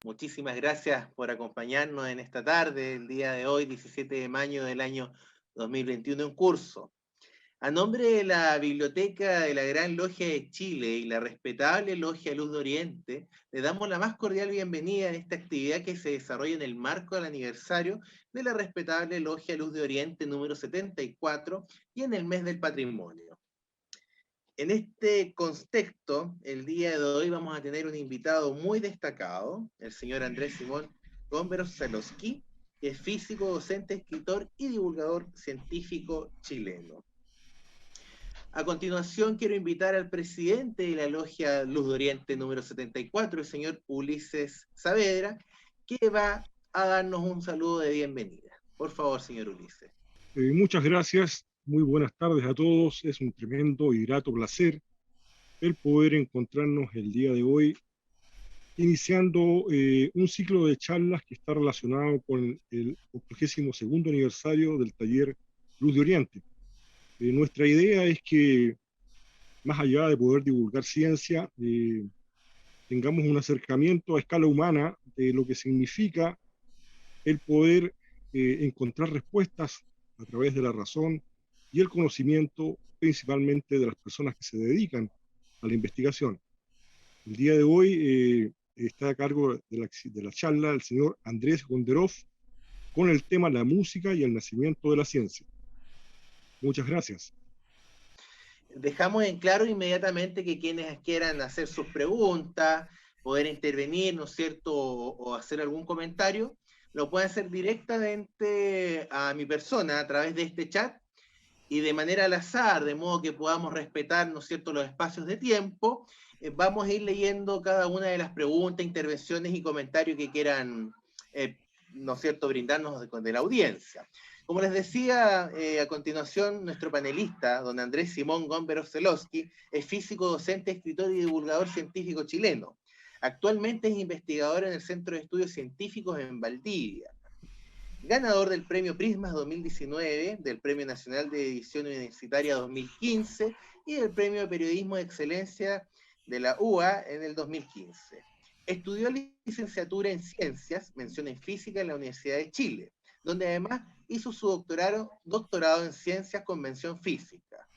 Muchísimas gracias por acompañarnos en esta tarde, el día de hoy, 17 de mayo del año 2021 en curso. A nombre de la Biblioteca de la Gran Logia de Chile y la respetable Logia Luz de Oriente, le damos la más cordial bienvenida a esta actividad que se desarrolla en el marco del aniversario de la respetable Logia Luz de Oriente número 74 y en el mes del patrimonio. En este contexto, el día de hoy vamos a tener un invitado muy destacado, el señor Andrés Simón Gomberos-Zelosky, que es físico, docente, escritor y divulgador científico chileno. A continuación, quiero invitar al presidente de la Logia Luz de Oriente número 74, el señor Ulises Saavedra, que va a darnos un saludo de bienvenida. Por favor, señor Ulises. Muchas gracias, muy buenas tardes a todos. Es un tremendo y grato placer el poder encontrarnos el día de hoy, iniciando un ciclo de charlas que está relacionado con el 82º aniversario del taller Luz de Oriente. Nuestra idea es que, más allá de poder divulgar ciencia, tengamos un acercamiento a escala humana de lo que significa el poder encontrar respuestas a través de la razón y el conocimiento, principalmente de las personas que se dedican a la investigación. El día de hoy está a cargo de la charla el señor Andrés Gonderov con el tema la música y el nacimiento de la ciencia. Muchas gracias. Dejamos en claro inmediatamente que quienes quieran hacer sus preguntas, poder intervenir, ¿no es cierto?, o hacer algún comentario, lo pueden hacer directamente a mi persona a través de este chat y de manera al azar, de modo que podamos respetar, ¿no es cierto?, los espacios de tiempo. Vamos a ir leyendo cada una de las preguntas, intervenciones y comentarios que quieran, ¿no es cierto?, brindarnos de la audiencia. Como les decía, a continuación, nuestro panelista, don Andrés Simón Gomberos-Zelosky, es físico, docente, escritor y divulgador científico chileno. Actualmente es investigador en el Centro de Estudios Científicos en Valdivia. Ganador del Premio Prismas 2019, del Premio Nacional de Edición Universitaria 2015 y del Premio de Periodismo de Excelencia de la UA en el 2015. Estudió licenciatura en Ciencias, mención en Física en la Universidad de Chile, donde además hizo su doctorado en Ciencias con mención Física.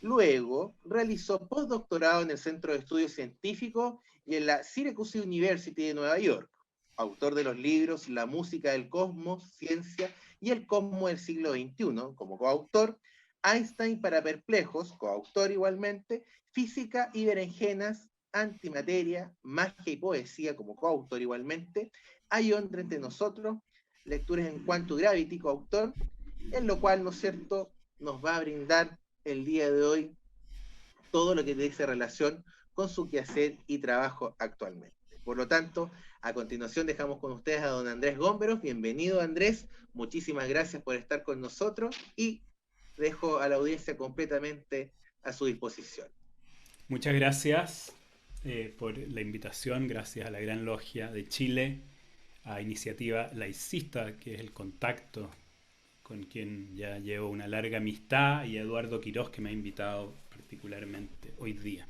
Luego realizó postdoctorado en el Centro de Estudios Científicos y en la Syracuse University de Nueva York. Autor de los libros La música del cosmos, Ciencia y el cosmos del siglo XXI, como coautor, Einstein para perplejos, coautor igualmente, Física y berenjenas, Antimateria, Magia y Poesía, como coautor igualmente, Hay hombre entre nosotros, Lecturas en Quantum Gravity, coautor, en lo cual, ¿no es cierto?, nos va a brindar el día de hoy todo lo que dice relación con su quehacer y trabajo actualmente. Por lo tanto, a continuación dejamos con ustedes a don Andrés Gomberos. Bienvenido, Andrés. Muchísimas gracias por estar con nosotros y dejo a la audiencia completamente a su disposición. Muchas gracias por la invitación, gracias a la Gran Logia de Chile, a Iniciativa Laicista, que es el contacto con quien ya llevo una larga amistad, y a Eduardo Quirós, que me ha invitado particularmente hoy día.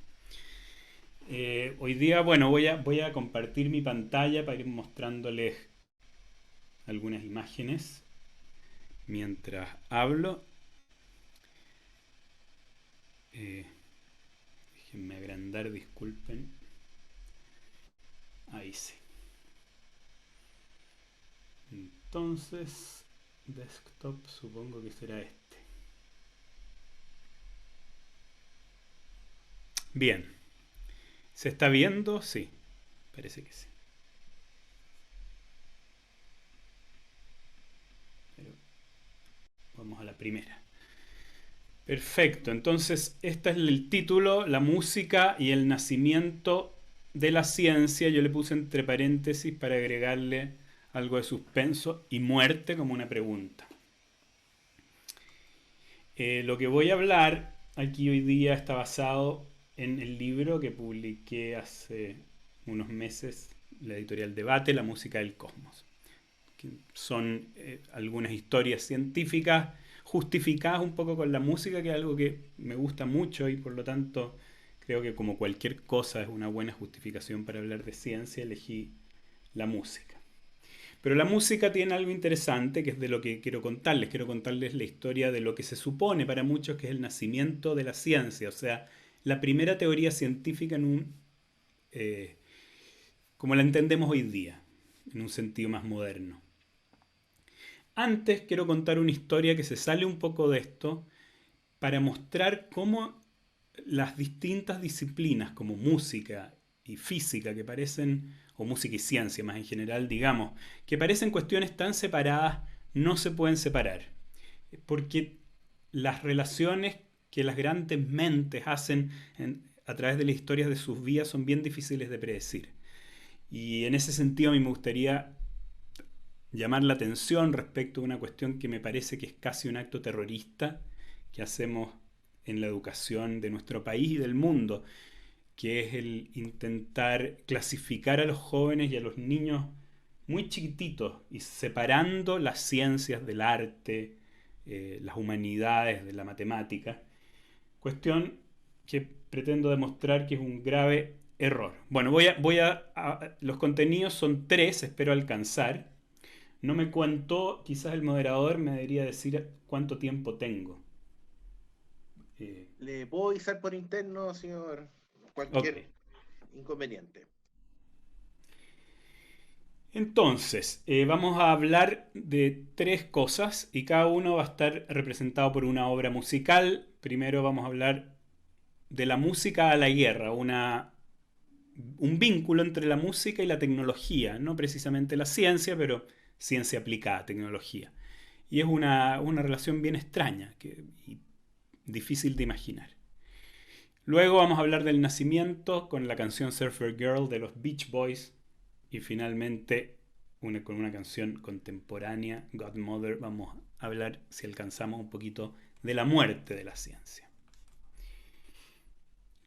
Hoy día, bueno, voy a compartir mi pantalla para ir mostrándoles algunas imágenes mientras hablo. Déjenme agrandar, disculpen. Ahí sí. Entonces, desktop supongo que será este. Bien. ¿Se está viendo? Sí, parece que sí. Pero vamos a la primera. Perfecto, entonces este es el título, la música y el nacimiento de la ciencia. Yo le puse entre paréntesis para agregarle algo de suspenso y muerte como una pregunta. Lo que voy a hablar aquí hoy día está basado en el libro que publiqué hace unos meses, la editorial Debate, La música del cosmos, que son algunas historias científicas justificadas un poco con la música, que es algo que me gusta mucho y por lo tanto creo que como cualquier cosa es una buena justificación para hablar de ciencia, elegí la música. Pero la música tiene algo interesante que es de lo que quiero contarles. Quiero contarles la historia de lo que se supone para muchos que es el nacimiento de la ciencia, o sea, la primera teoría científica como la entendemos hoy día, en un sentido más moderno. Antes quiero contar una historia que se sale un poco de esto para mostrar cómo las distintas disciplinas como música y física que parecen, o música y ciencia más en general, digamos, que parecen cuestiones tan separadas, no se pueden separar. Porque las relaciones que las grandes mentes hacen a través de las historias de sus vidas son bien difíciles de predecir. Y en ese sentido a mí me gustaría llamar la atención respecto a una cuestión que me parece que es casi un acto terrorista que hacemos en la educación de nuestro país y del mundo, que es el intentar clasificar a los jóvenes y a los niños muy chiquititos y separando las ciencias del arte, las humanidades de la matemática, cuestión que pretendo demostrar que es un grave error. Bueno, los contenidos son 3, espero alcanzar. No me contó, quizás el moderador me debería decir cuánto tiempo tengo. ¿Le puedo avisar por interno, señor? Ok. Cualquier inconveniente. Entonces, vamos a hablar de 3 cosas y cada uno va a estar representado por una obra musical. Primero vamos a hablar de la música a la guerra, un vínculo entre la música y la tecnología, no precisamente la ciencia, pero ciencia aplicada a tecnología. Y es una relación bien extraña y difícil de imaginar. Luego vamos a hablar del nacimiento con la canción Surfer Girl de los Beach Boys. Y finalmente, con una canción contemporánea, Godmother, vamos a hablar, si alcanzamos, un poquito de la muerte de la ciencia.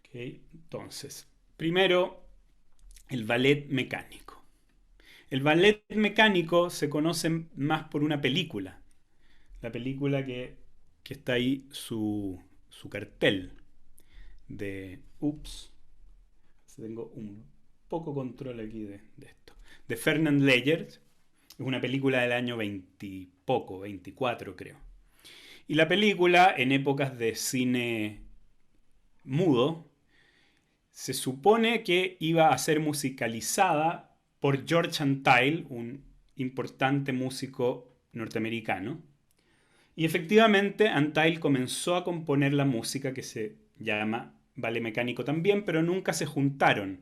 Okay. Entonces, primero, el ballet mecánico. El ballet mecánico se conoce más por una película. La película que está ahí, su cartel de... Ups. Tengo un poco control aquí de esto. De Fernand Léger. Es una película del año 20 y poco, 24 creo. Y la película, en épocas de cine mudo, se supone que iba a ser musicalizada por George Antheil, un importante músico norteamericano. Y efectivamente Antheil comenzó a componer la música que se llama ballet mecánico también, pero nunca se juntaron.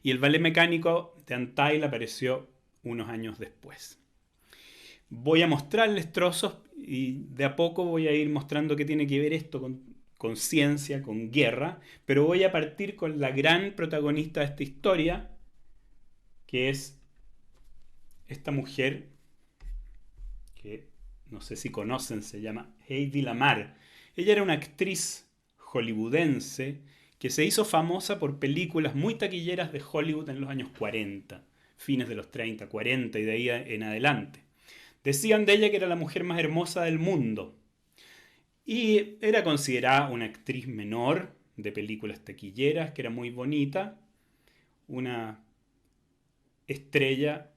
Y el ballet mecánico de Antheil apareció unos años después. Voy a mostrarles trozos y de a poco voy a ir mostrando qué tiene que ver esto con ciencia, con guerra, pero voy a partir con la gran protagonista de esta historia, que es esta mujer, que no sé si conocen, se llama Hedy Lamarr. Ella era una actriz hollywoodense que se hizo famosa por películas muy taquilleras de Hollywood en los años 40, fines de los 30, 40 y de ahí en adelante. Decían de ella que era la mujer más hermosa del mundo. Y era considerada una actriz menor de películas taquilleras, que era muy bonita, una estrella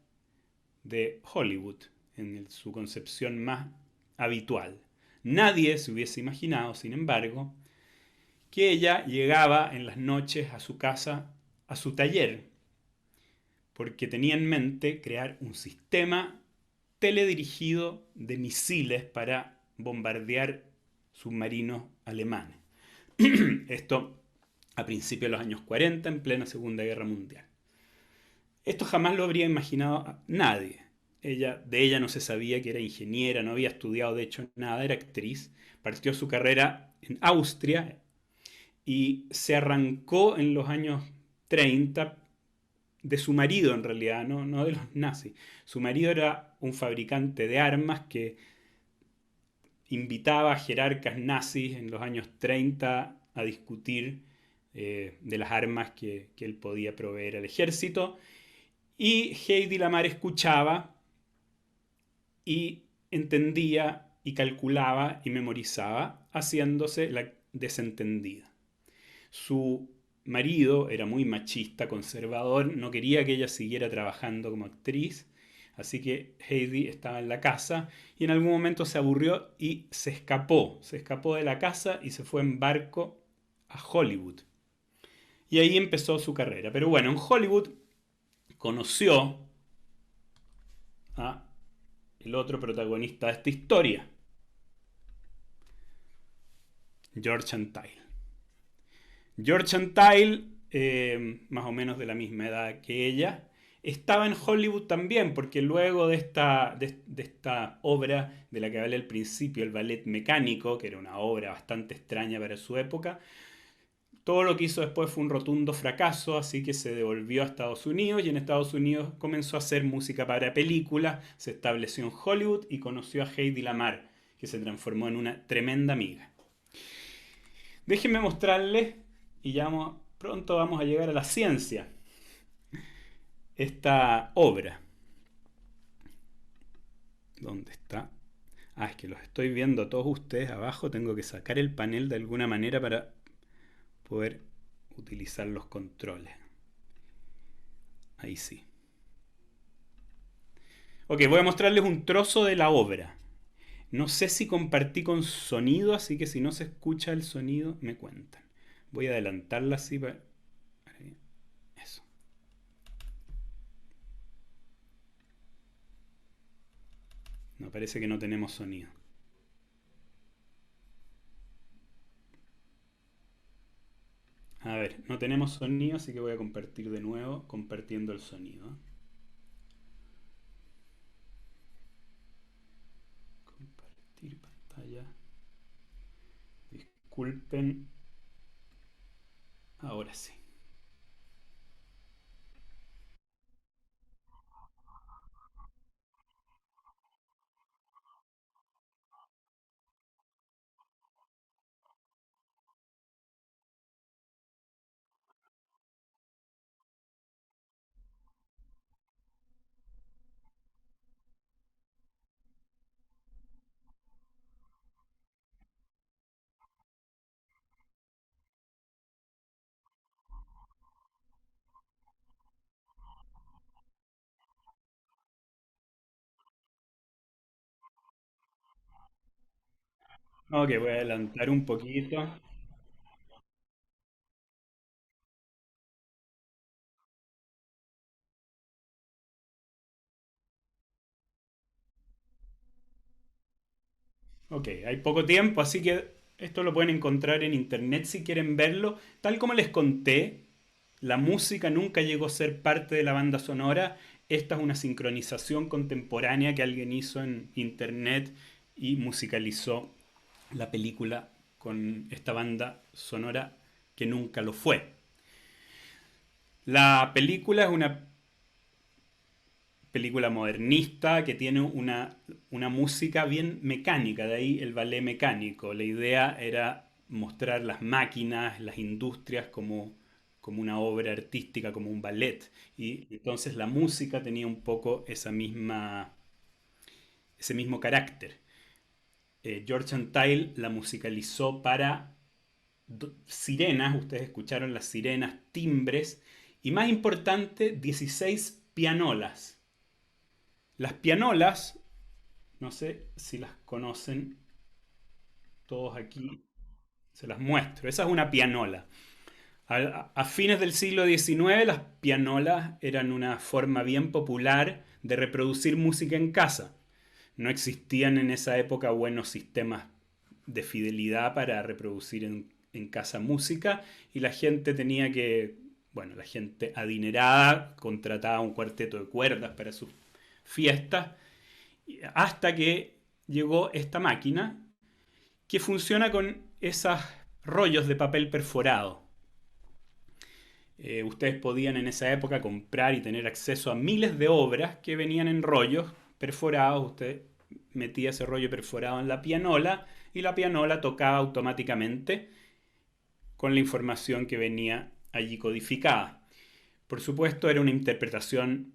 de Hollywood, en su concepción más habitual. Nadie se hubiese imaginado, sin embargo, que ella llegaba en las noches a su casa, a su taller, porque tenía en mente crear un sistema teledirigido de misiles para bombardear submarinos alemanes. Esto a principios de los años 40, en plena Segunda Guerra Mundial. Esto jamás lo habría imaginado nadie. de ella no se sabía que era ingeniera, no había estudiado de hecho nada, era actriz. Partió su carrera en Austria y se arrancó en los años 30 de su marido en realidad, no de los nazis. Su marido era un fabricante de armas que invitaba a jerarcas nazis en los años 30 a discutir de las armas que él podía proveer al ejército. Y Heidi Lamar escuchaba y entendía y calculaba y memorizaba, haciéndose la desentendida. Su marido era muy machista, conservador, no quería que ella siguiera trabajando como actriz, así que Heidi estaba en la casa y en algún momento se aburrió y se escapó de la casa y se fue en barco a Hollywood. Y ahí empezó su carrera. Pero bueno, en Hollywood conoció a el otro protagonista de esta historia, George Antheil. George Antheil, más o menos de la misma edad que ella, estaba en Hollywood también, porque luego de esta obra de la que hablé al principio, el Ballet Mecánico, que era una obra bastante extraña para su época, todo lo que hizo después fue un rotundo fracaso, así que se devolvió a Estados Unidos y en Estados Unidos comenzó a hacer música para películas, se estableció en Hollywood y conoció a Heidi Lamar, que se transformó en una tremenda amiga. Déjenme mostrarles, y ya pronto vamos a llegar a la ciencia, esta obra. ¿Dónde está? Ah, es que los estoy viendo a todos ustedes abajo, tengo que sacar el panel de alguna manera para poder utilizar los controles. Ahí sí. Ok, voy a mostrarles un trozo de la obra. No sé si compartí con sonido, así que si no se escucha el sonido, me cuentan. Voy a adelantarla así para... Eso. No, parece que no tenemos sonido. A ver, no tenemos sonido, así que voy a compartir de nuevo, compartiendo el sonido. Compartir pantalla. Disculpen. Ahora sí. Ok, voy a adelantar un poquito. Ok, hay poco tiempo, así que esto lo pueden encontrar en internet si quieren verlo. Tal como les conté, la música nunca llegó a ser parte de la banda sonora. Esta es una sincronización contemporánea que alguien hizo en internet y musicalizó la película con esta banda sonora que nunca lo fue. La película es una película modernista que tiene una música bien mecánica, de ahí el ballet mecánico. La idea era mostrar las máquinas, las industrias como una obra artística, como un ballet. Y entonces la música tenía un poco ese mismo carácter. George Antheil la musicalizó para sirenas, ustedes escucharon las sirenas, timbres, y más importante, 16 pianolas. Las pianolas, no sé si las conocen todos aquí, se las muestro. Esa es una pianola. A fines del siglo XIX las pianolas eran una forma bien popular de reproducir música en casa. No existían en esa época buenos sistemas de fidelidad para reproducir en casa música y la gente tenía que, bueno, la gente adinerada contrataba un cuarteto de cuerdas fiestas, hasta que llegó esta máquina que funciona con esos rollos de papel perforado. Ustedes podían en esa época comprar y tener acceso a miles de obras que venían en rollos perforados. Usted metía ese rollo perforado en la pianola y la pianola tocaba automáticamente con la información que venía allí codificada. Por supuesto, era una interpretación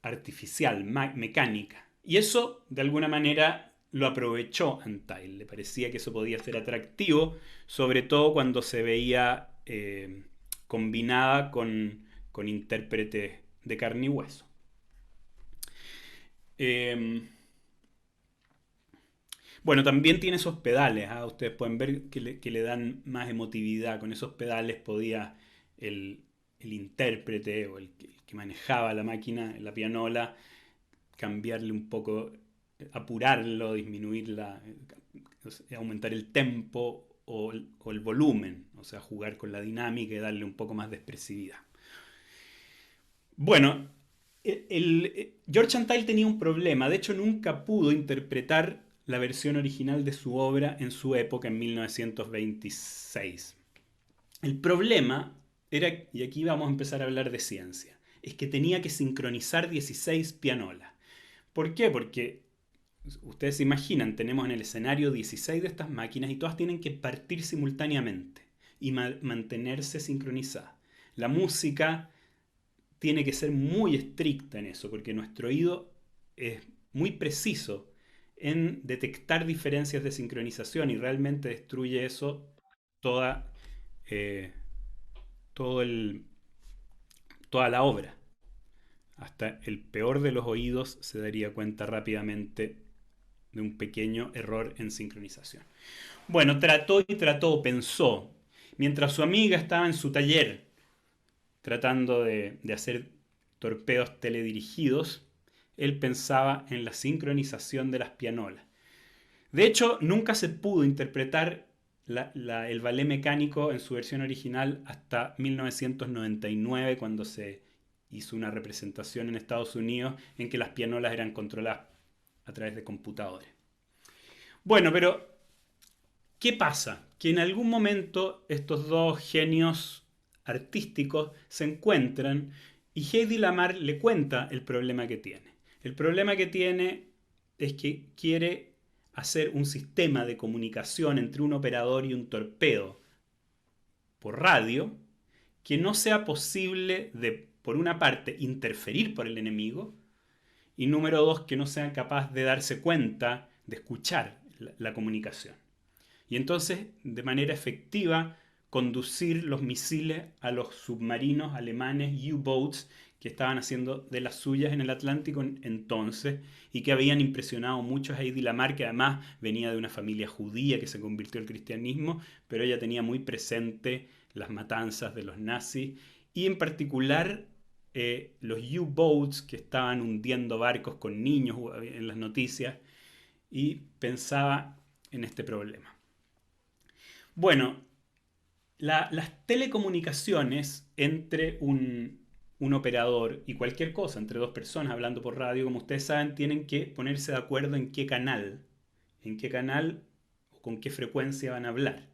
artificial, mecánica. Y eso, de alguna manera, lo aprovechó Antheil. Le parecía que eso podía ser atractivo, sobre todo cuando se veía combinada con intérpretes de carne y hueso. Bueno, también tiene esos pedales. Ustedes pueden ver que le dan más emotividad. Con esos pedales podía el intérprete o el que manejaba la máquina, la pianola, cambiarle un poco, apurarlo, disminuirla, aumentar el tempo o el volumen, o sea, jugar con la dinámica y darle un poco más de expresividad. Bueno, George Antheil tenía un problema. De hecho, nunca pudo interpretar la versión original de su obra en su época, en 1926. El problema era, y aquí vamos a empezar a hablar de ciencia, es que tenía que sincronizar 16 pianolas. ¿Por qué? Porque ustedes se imaginan, tenemos en el escenario 16 de estas máquinas y todas tienen que partir simultáneamente y mantenerse sincronizadas. La música tiene que ser muy estricta en eso, porque nuestro oído es muy preciso en detectar diferencias de sincronización y realmente destruye eso toda la obra. Hasta el peor de los oídos se daría cuenta rápidamente de un pequeño error en sincronización. Bueno, trató y trató, pensó. Mientras su amiga estaba en su taller tratando de hacer torpedos teledirigidos, él pensaba en la sincronización de las pianolas. De hecho, nunca se pudo interpretar el ballet mecánico en su versión original hasta 1999, cuando se hizo una representación en Estados Unidos en que las pianolas eran controladas a través de computadores. Bueno, pero ¿qué pasa? Que en algún momento estos dos genios artísticos se encuentran y Hedy Lamarr le cuenta el problema que tiene. El problema que tiene es que quiere hacer un sistema de comunicación entre un operador y un torpedo por radio que no sea posible de, por una parte, interferir por el enemigo y número dos, que no sea capaz de darse cuenta, de escuchar la comunicación. Y entonces, de manera efectiva, conducir los misiles a los submarinos alemanes U-boats que estaban haciendo de las suyas en el Atlántico entonces y que habían impresionado mucho a Hedy Lamarr, que además venía de una familia judía que se convirtió al cristianismo, pero ella tenía muy presente las matanzas de los nazis y en particular los U-boats que estaban hundiendo barcos con niños en las noticias, y pensaba en este problema. Bueno, las telecomunicaciones entre un operador y cualquier cosa, entre dos personas hablando por radio, como ustedes saben, tienen que ponerse de acuerdo en qué canal o con qué frecuencia van a hablar.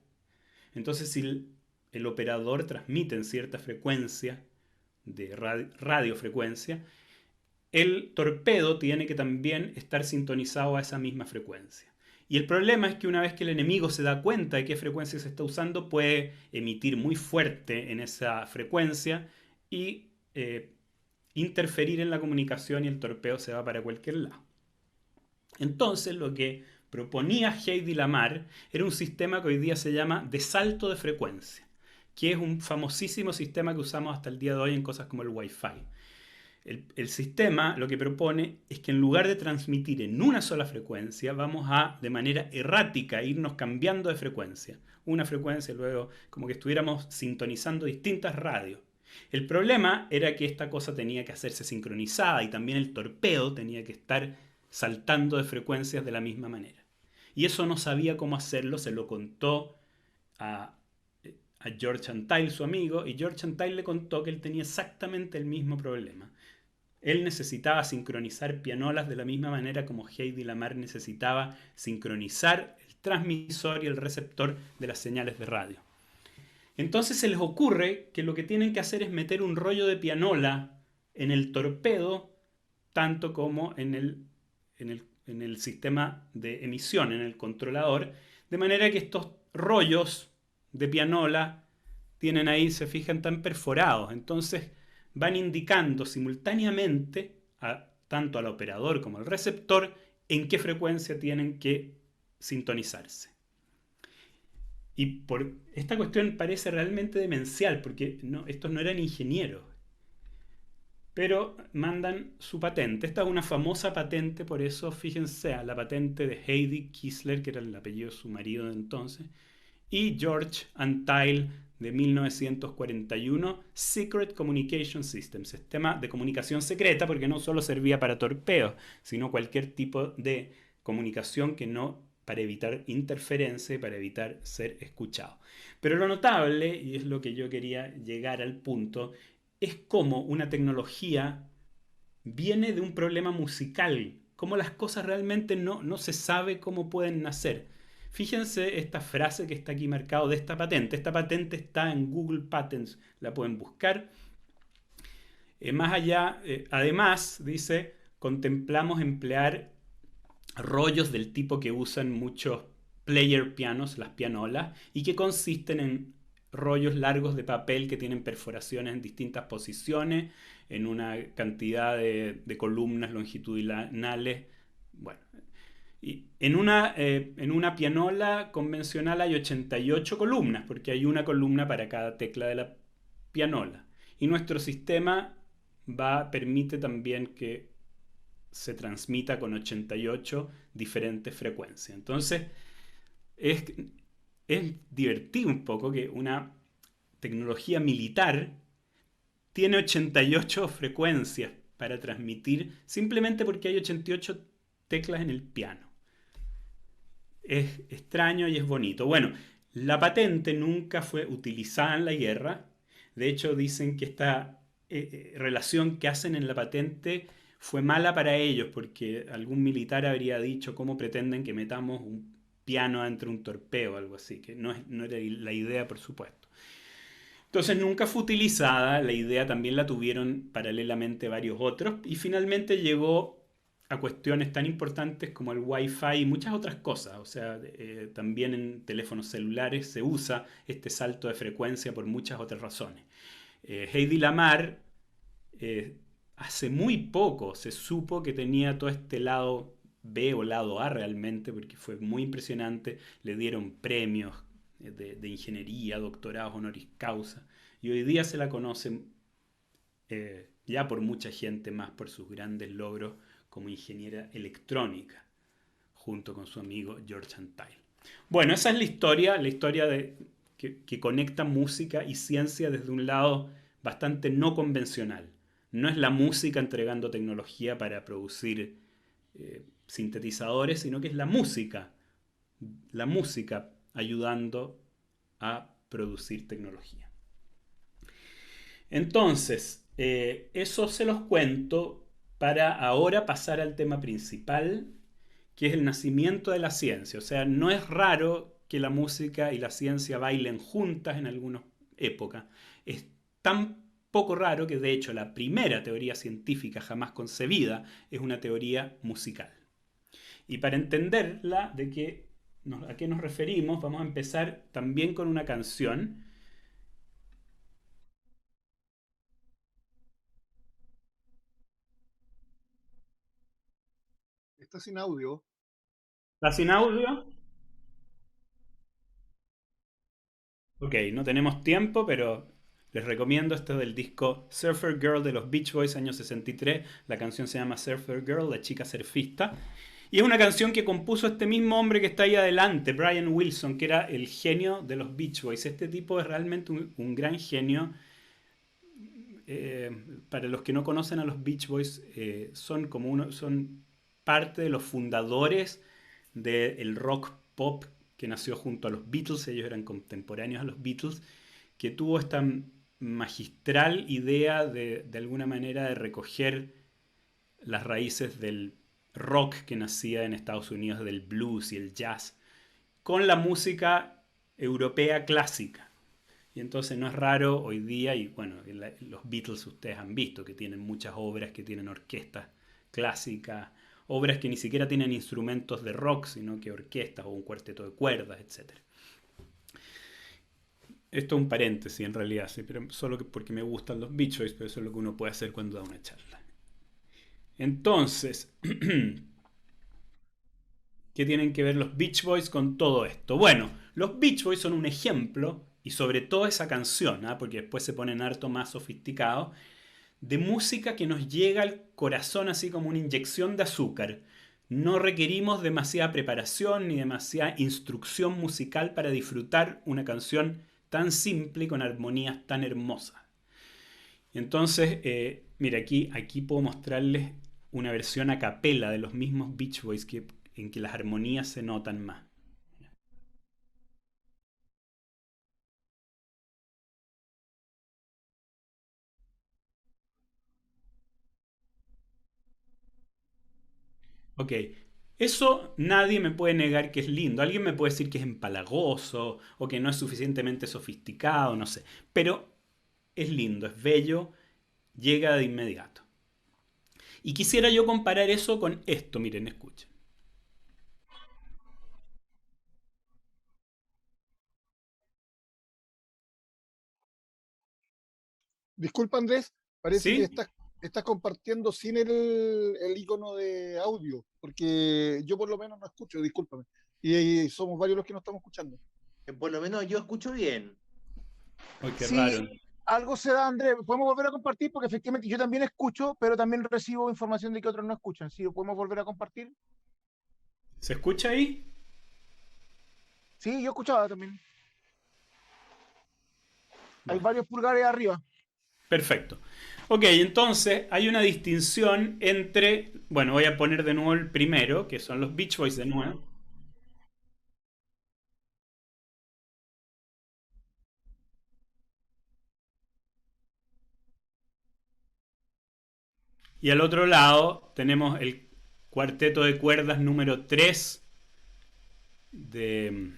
Entonces, si el operador transmite en cierta frecuencia, de radiofrecuencia, el torpedo tiene que también estar sintonizado a esa misma frecuencia. Y el problema es que una vez que el enemigo se da cuenta de qué frecuencia se está usando, puede emitir muy fuerte en esa frecuencia y interferir en la comunicación y el torpedo se va para cualquier lado. Entonces lo que proponía Hedy Lamarr era un sistema que hoy día se llama de salto de frecuencia, que es un famosísimo sistema que usamos hasta el día de hoy en cosas como el Wi-Fi. El sistema lo que propone es que en lugar de transmitir en una sola frecuencia, vamos a, de manera errática, irnos cambiando de frecuencia. Una frecuencia, luego, como que estuviéramos sintonizando distintas radios. El problema era que esta cosa tenía que hacerse sincronizada y también el torpedo tenía que estar saltando de frecuencias de la misma manera. Y eso no sabía cómo hacerlo, se lo contó a George Antheil, su amigo, y George Antheil le contó que él tenía exactamente el mismo problema. Él necesitaba sincronizar pianolas de la misma manera como Hedy Lamarr necesitaba sincronizar el transmisor y el receptor de las señales de radio. Entonces se les ocurre que lo que tienen que hacer es meter un rollo de pianola en el torpedo, tanto como en el sistema de emisión, en el controlador, de manera que estos rollos de pianola tienen ahí, se fijan, tan perforados. Entonces van indicando simultáneamente tanto al operador como al receptor en qué frecuencia tienen que sintonizarse. Y esta cuestión parece realmente demencial, porque estos no eran ingenieros, pero mandan su patente. Esta es una famosa patente, por eso fíjense, la patente de Heidi Kistler, que era el apellido de su marido de entonces, y George Antheil de 1941, Secret Communication System, sistema de comunicación secreta, porque no solo servía para torpedos, sino cualquier tipo de comunicación que no, para evitar interferencia y para evitar ser escuchado. Pero lo notable, y es lo que yo quería llegar al punto, es cómo una tecnología viene de un problema musical, cómo las cosas realmente no se sabe cómo pueden nacer. Fíjense esta frase que está aquí marcado de esta patente. Esta patente está en Google Patents, la pueden buscar. Más allá, además, dice, contemplamos emplear rollos del tipo que usan muchos player pianos, las pianolas, y que consisten en rollos largos de papel que tienen perforaciones en distintas posiciones, en una cantidad de columnas longitudinales. Bueno, y en una pianola convencional hay 88 columnas, porque hay una columna para cada tecla de la pianola. Y nuestro sistema permite también que se transmita con 88 diferentes frecuencias. Entonces, es divertido un poco que una tecnología militar tiene 88 frecuencias para transmitir simplemente porque hay 88 teclas en el piano. Es extraño y es bonito. Bueno, la patente nunca fue utilizada en la guerra. De hecho, dicen que esta relación que hacen en la patente fue mala para ellos, porque algún militar habría dicho cómo pretenden que metamos un piano entre un torpedo o algo así, que no era la idea, por supuesto. Entonces nunca fue utilizada, la idea también la tuvieron paralelamente varios otros, y finalmente llegó a cuestiones tan importantes como el Wi-Fi y muchas otras cosas. O sea, también en teléfonos celulares se usa este salto de frecuencia por muchas otras razones. Hedy Lamarr, hace muy poco se supo que tenía todo este lado B o lado A realmente, porque fue muy impresionante. Le dieron premios de ingeniería, doctorados honoris causa, y hoy día se la conocen ya por mucha gente más por sus grandes logros como ingeniera electrónica, junto con su amigo George Antheil. Bueno, esa es la historia que conecta música y ciencia desde un lado bastante no convencional. No es la música entregando tecnología para producir sintetizadores, sino que es la música ayudando a producir tecnología. Entonces, eso se los cuento para ahora pasar al tema principal, que es el nacimiento de la ciencia. O sea, no es raro que la música y la ciencia bailen juntas en algunas épocas. Es tan poco raro que de hecho la primera teoría científica jamás concebida es una teoría musical. Y para entenderla a qué nos referimos, vamos a empezar también con una canción. Está sin audio. ¿Está sin audio? Ok, no tenemos tiempo, pero les recomiendo esto del disco Surfer Girl de los Beach Boys, año 63. La canción se llama Surfer Girl, la chica surfista. Y es una canción que compuso este mismo hombre que está ahí adelante, Brian Wilson, que era el genio de los Beach Boys. Este tipo es realmente un gran genio. Para los que no conocen a los Beach Boys, son parte de los fundadores del rock pop que nació junto a los Beatles. Ellos eran contemporáneos a los Beatles, que tuvo esta magistral idea de alguna manera de recoger las raíces del rock que nacía en Estados Unidos, del blues y el jazz, con la música europea clásica. Y entonces no es raro hoy día, y bueno, los Beatles ustedes han visto que tienen muchas obras que tienen orquestas clásicas, obras que ni siquiera tienen instrumentos de rock, sino que orquestas o un cuarteto de cuerdas, etc. Esto es un paréntesis en realidad, sí, pero solo porque me gustan los Beach Boys, pero eso es lo que uno puede hacer cuando da una charla. Entonces, ¿qué tienen que ver los Beach Boys con todo esto? Bueno, los Beach Boys son un ejemplo, y sobre todo esa canción, ¿eh? Porque después se ponen harto más sofisticados, de música que nos llega al corazón así como una inyección de azúcar. No requerimos demasiada preparación ni demasiada instrucción musical para disfrutar una canción tan simple y con armonías tan hermosas. Entonces, mira, aquí puedo mostrarles una versión a capela de los mismos Beach Boys en que las armonías se notan más. Ok, eso nadie me puede negar que es lindo. Alguien me puede decir que es empalagoso o que no es suficientemente sofisticado, no sé. Pero es lindo, es bello, llega de inmediato. Y quisiera yo comparar eso con esto, miren, escuchen. Disculpa, Andrés, parece que ¿Sí? estás compartiendo sin el icono de audio, porque yo por lo menos no escucho, discúlpame. Y somos varios los que no estamos escuchando. Por lo menos yo escucho bien. Ay, qué Sí, raro. algo se da, Andrés. Podemos volver a compartir porque efectivamente yo también escucho, pero también recibo información de que otros no escuchan. Sí, podemos volver a compartir. ¿Se escucha ahí? Sí, yo escuchaba también. Hay Bueno, varios pulgares arriba. perfecto. Ok, entonces hay una distinción entre, bueno, voy a poner de nuevo el primero, que son los Beach Boys de nuevo. Y al otro lado tenemos el cuarteto de cuerdas número 3 de,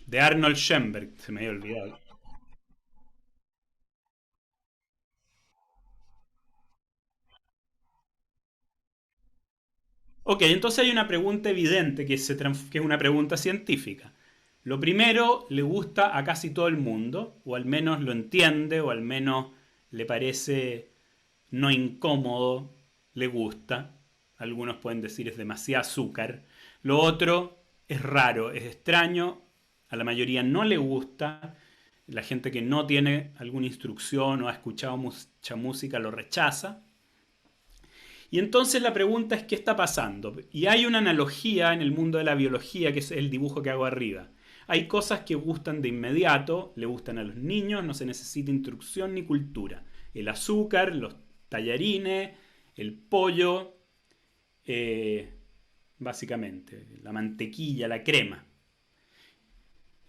de Arnold Schoenberg, se me había olvidado. Ok, entonces hay una pregunta evidente que es una pregunta científica. Lo primero le gusta a casi todo el mundo, o al menos lo entiende, o al menos le parece no incómodo, le gusta. Algunos pueden decir es demasiado azúcar. Lo otro es raro, es extraño, a la mayoría no le gusta. La gente que no tiene alguna instrucción o ha escuchado mucha música lo rechaza. Y entonces la pregunta es, ¿qué está pasando? Y hay una analogía en el mundo de la biología, que es el dibujo que hago arriba. Hay cosas que gustan de inmediato, le gustan a los niños, no se necesita instrucción ni cultura. El azúcar, los tallarines, el pollo, eh, básicamente, la mantequilla, la crema.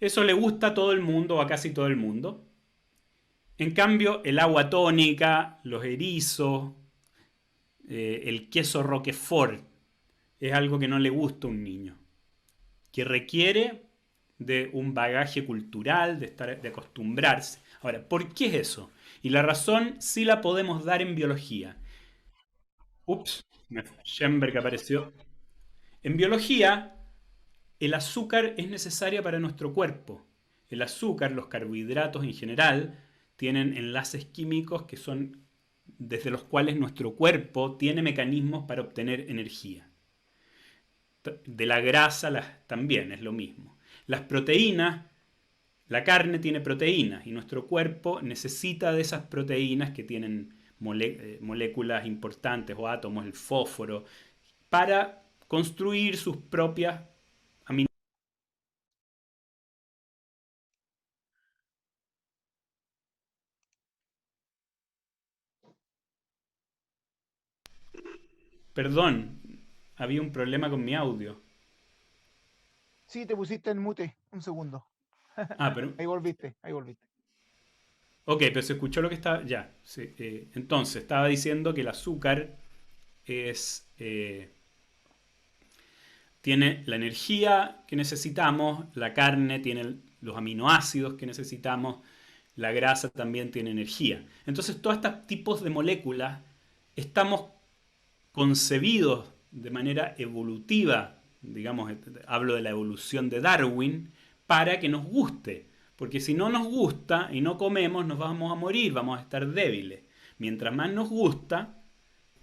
Eso le gusta a todo el mundo o a casi todo el mundo. En cambio, el agua tónica, los erizos, el queso Roquefort, es algo que no le gusta a un niño, que requiere de un bagaje cultural, de acostumbrarse. Ahora, ¿por qué es eso? Y la razón sí la podemos dar en biología. Ups, Schoenberg apareció. En biología, el azúcar es necesaria para nuestro cuerpo. El azúcar, los carbohidratos en general, tienen enlaces químicos que son desde los cuales nuestro cuerpo tiene mecanismos para obtener energía. De la grasa también es lo mismo. Las proteínas, la carne tiene proteínas y nuestro cuerpo necesita de esas proteínas que tienen moléculas importantes o átomos, el fósforo, para construir sus propias aminoácidos. Perdón, había un problema con mi audio. Sí, te pusiste en mute. Un segundo. Ah, pero Ahí volviste, ahí volviste. Ok, pero se escuchó lo que estaba... Ya, sí, entonces, estaba diciendo que el azúcar es... tiene la energía que necesitamos, la carne tiene los aminoácidos que necesitamos, la grasa también tiene energía. Entonces, todos estos tipos de moléculas estamos concebidos de manera evolutiva, digamos, hablo de la evolución de Darwin, para que nos guste. Porque si no nos gusta y no comemos, nos vamos a morir, vamos a estar débiles. Mientras más nos gusta,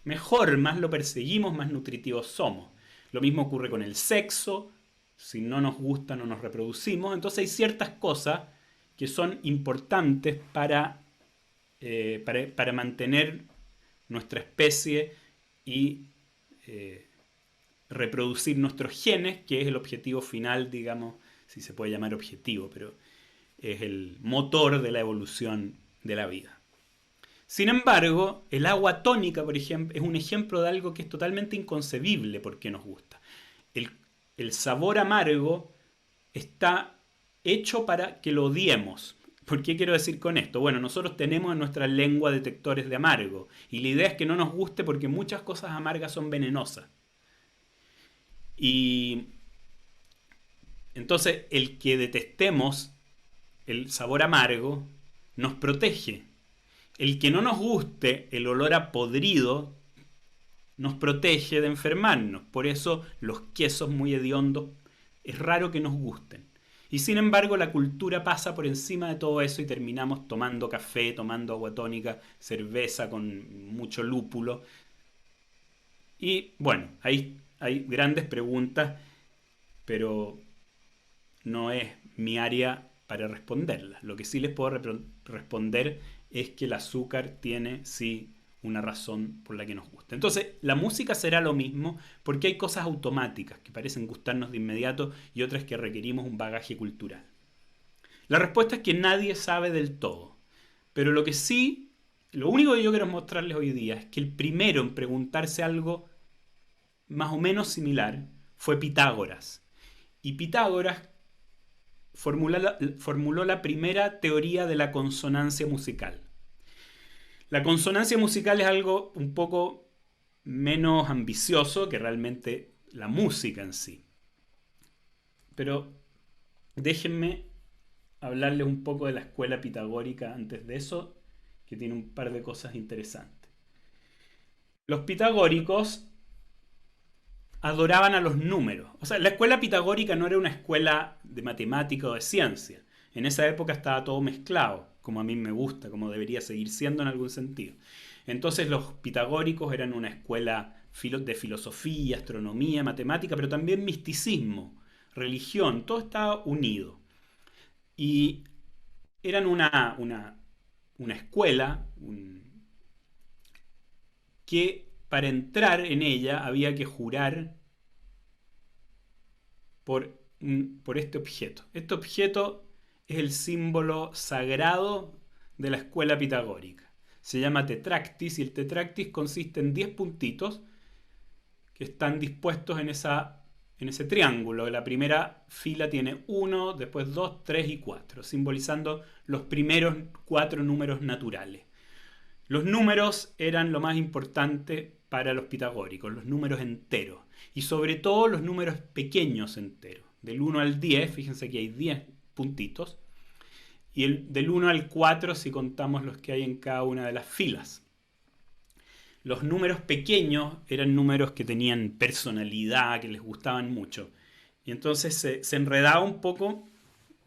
mejor, más lo perseguimos, más nutritivos somos. Lo mismo ocurre con el sexo. Si no nos gusta, no nos reproducimos. Entonces hay ciertas cosas que son importantes para mantener nuestra especie y reproducir nuestros genes, que es el objetivo final, digamos, si se puede llamar objetivo, pero es el motor de la evolución de la vida. Sin embargo, el agua tónica, por ejemplo, es un ejemplo de algo que es totalmente inconcebible porque nos gusta. El sabor amargo está hecho para que lo odiemos. ¿Por qué quiero decir con esto? Bueno, nosotros tenemos en nuestra lengua detectores de amargo y la idea es que no nos guste porque muchas cosas amargas son venenosas. Y entonces el que detestemos el sabor amargo nos protege. El que no nos guste el olor a podrido nos protege de enfermarnos. Por eso los quesos muy hediondos es raro que nos gusten. Y sin embargo la cultura pasa por encima de todo eso y terminamos tomando café, tomando agua tónica, cerveza con mucho lúpulo. Y bueno, hay grandes preguntas, pero no es mi área para responderlas. Lo que sí les puedo responder es que el azúcar tiene, sí, una razón por la que nos gusta. Entonces, la música será lo mismo porque hay cosas automáticas que parecen gustarnos de inmediato y otras que requerimos un bagaje cultural. La respuesta es que nadie sabe del todo. Pero lo único que yo quiero mostrarles hoy día es que el primero en preguntarse algo más o menos similar fue Pitágoras. Y Pitágoras formuló la primera teoría de la consonancia musical. La consonancia musical es algo un poco menos ambicioso que realmente la música en sí. Pero déjenme hablarles un poco de la escuela pitagórica antes de eso, que tiene un par de cosas interesantes. Los pitagóricos adoraban a los números. O sea, la escuela pitagórica no era una escuela de matemática o de ciencia. En esa época estaba todo mezclado, como a mí me gusta, como debería seguir siendo en algún sentido. Entonces los pitagóricos eran una escuela de filosofía, astronomía, matemática, pero también misticismo, religión, todo estaba unido. Y eran una escuela que para entrar en ella había que jurar por este objeto. Este objeto es el símbolo sagrado de la escuela pitagórica. Se llama tetractis y el tetractis consiste en 10 puntitos que están dispuestos en ese triángulo. La primera fila tiene 1, después 2, 3 y 4, simbolizando los primeros 4 números naturales. Los números eran lo más importante para los pitagóricos, los números enteros, y sobre todo los números pequeños enteros. Del 1 al 10, fíjense que hay 10 puntitos, y del 1 al 4 si contamos los que hay en cada una de las filas. Los números pequeños eran números que tenían personalidad, que les gustaban mucho. Y entonces se enredaba un poco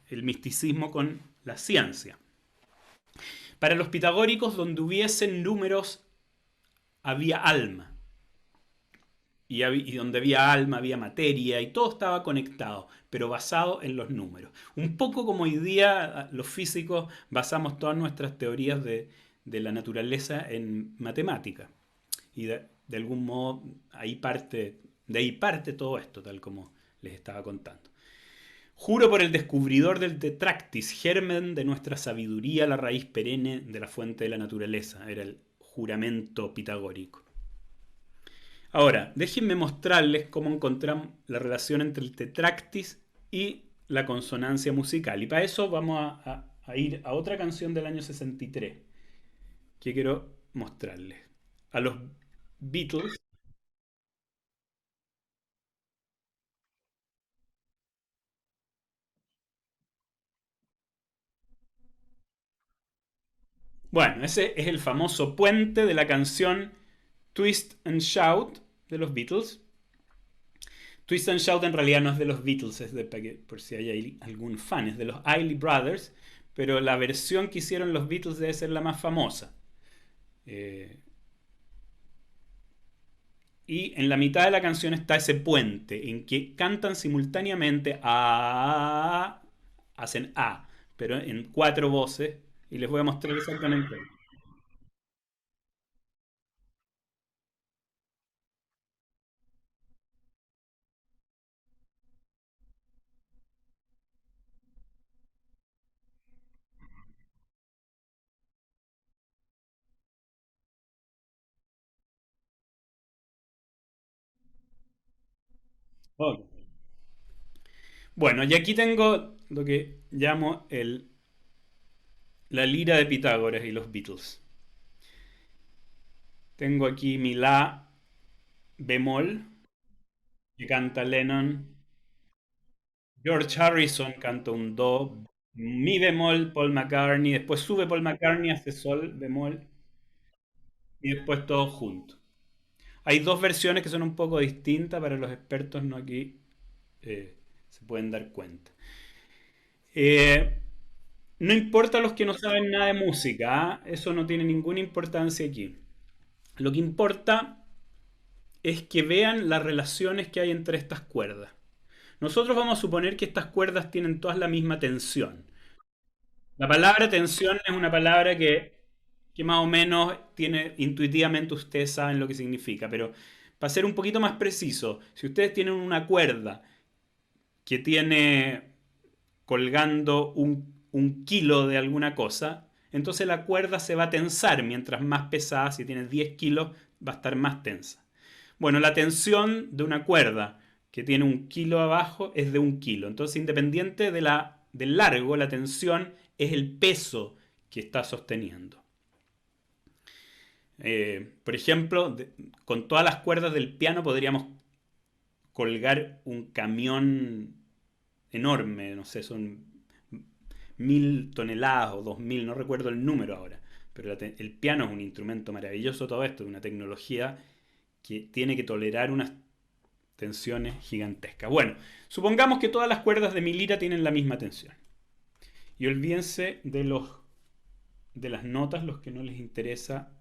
el misticismo con la ciencia. Para los pitagóricos, donde hubiesen números, había alma. Y donde había alma, había materia, y todo estaba conectado, pero basado en los números. Un poco como hoy día los físicos basamos todas nuestras teorías de la naturaleza en matemática. Y de algún modo de ahí parte todo esto, tal como les estaba contando. Juro por el descubridor del tetractis, germen de nuestra sabiduría, la raíz perenne de la fuente de la naturaleza. Era el juramento pitagórico. Ahora, déjenme mostrarles cómo encontramos la relación entre el tetractis y la consonancia musical. Y para eso vamos a a ir a otra canción del año 63 que quiero mostrarles. A los Beatles. Bueno, ese es el famoso puente de la canción Twist and Shout de los Beatles. Twist and Shout en realidad no es de los Beatles, es de, por si hay algún fan, es de los Isley Brothers, pero la versión que hicieron los Beatles debe ser la más famosa. Y en la mitad de la canción está ese puente en que cantan simultáneamente a, hacen a, pero en 4 voces, y les voy a mostrar exactamente. Ok. Bueno, y aquí tengo lo que llamo la lira de Pitágoras y los Beatles. Tengo aquí mi la bemol que canta Lennon. George Harrison canta un do. Mi bemol, Paul McCartney. Después sube Paul McCartney, hace sol bemol. Y después todo junto. Hay dos versiones que son un poco distintas para los expertos, no aquí se pueden dar cuenta. Eh, no importa los que no saben nada de música, ¿ah? Eso no tiene ninguna importancia aquí. Lo que importa es que vean las relaciones que hay entre estas cuerdas. Nosotros vamos a suponer que estas cuerdas tienen todas la misma tensión. La palabra tensión es una palabra que más o menos tiene, intuitivamente ustedes saben lo que significa, pero para ser un poquito más preciso, si ustedes tienen una cuerda que tiene colgando un kilo de alguna cosa, entonces la cuerda se va a tensar mientras más pesada, si tiene 10 kilos, va a estar más tensa. Bueno, la tensión de una cuerda que tiene 1 kilo abajo es de 1 kilo. Entonces, independiente del largo, la tensión es el peso que está sosteniendo. Por ejemplo, con todas las cuerdas del piano podríamos colgar un camión enorme, no sé, son 1000 toneladas o 2000, no recuerdo el número ahora. Pero el piano es un instrumento maravilloso, todo esto, una tecnología que tiene que tolerar unas tensiones gigantescas. Bueno, supongamos que todas las cuerdas de mi lira tienen la misma tensión. Y olvídense de las notas, los que no les interesa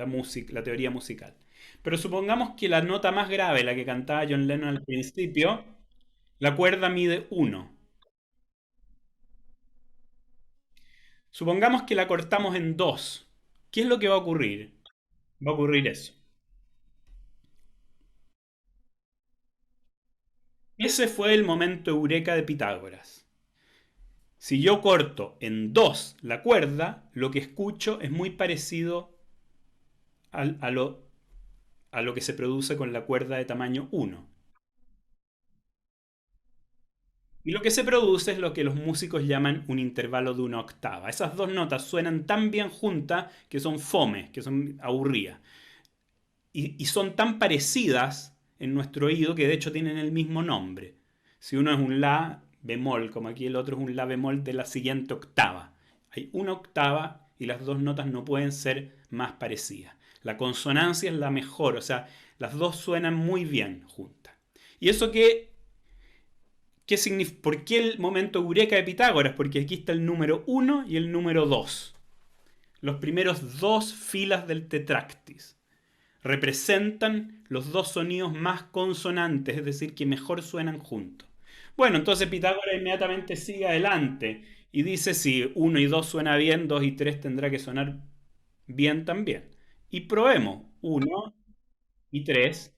música, la teoría musical. Pero supongamos que la nota más grave, la que cantaba John Lennon al principio, la cuerda mide 1. Supongamos que la cortamos en 2. ¿Qué es lo que va a ocurrir? Va a ocurrir eso. Ese fue el momento eureka de Pitágoras. Si yo corto en 2 la cuerda, lo que escucho es muy parecido a lo que se produce con la cuerda de tamaño 1. Y lo que se produce es lo que los músicos llaman un intervalo de 1 octava. Esas dos notas suenan tan bien juntas que son fomes, que son aburridas. Y son tan parecidas en nuestro oído que de hecho tienen el mismo nombre. Si uno es un la bemol, como aquí el otro es un la bemol de la siguiente octava. Hay 1 octava y las dos notas no pueden ser más parecidas. La consonancia es la mejor, o sea, las dos suenan muy bien juntas. ¿Y eso qué significa? ¿Por qué el momento eureka de Pitágoras? Porque aquí está el número 1 y el número 2. Los primeros 2 filas del tetráctis representan los dos sonidos más consonantes, es decir, que mejor suenan juntos. Bueno, entonces Pitágoras inmediatamente sigue adelante y dice si 1 y 2 suena bien, 2 y 3 tendrá que sonar bien también. Y probemos 1 y 3.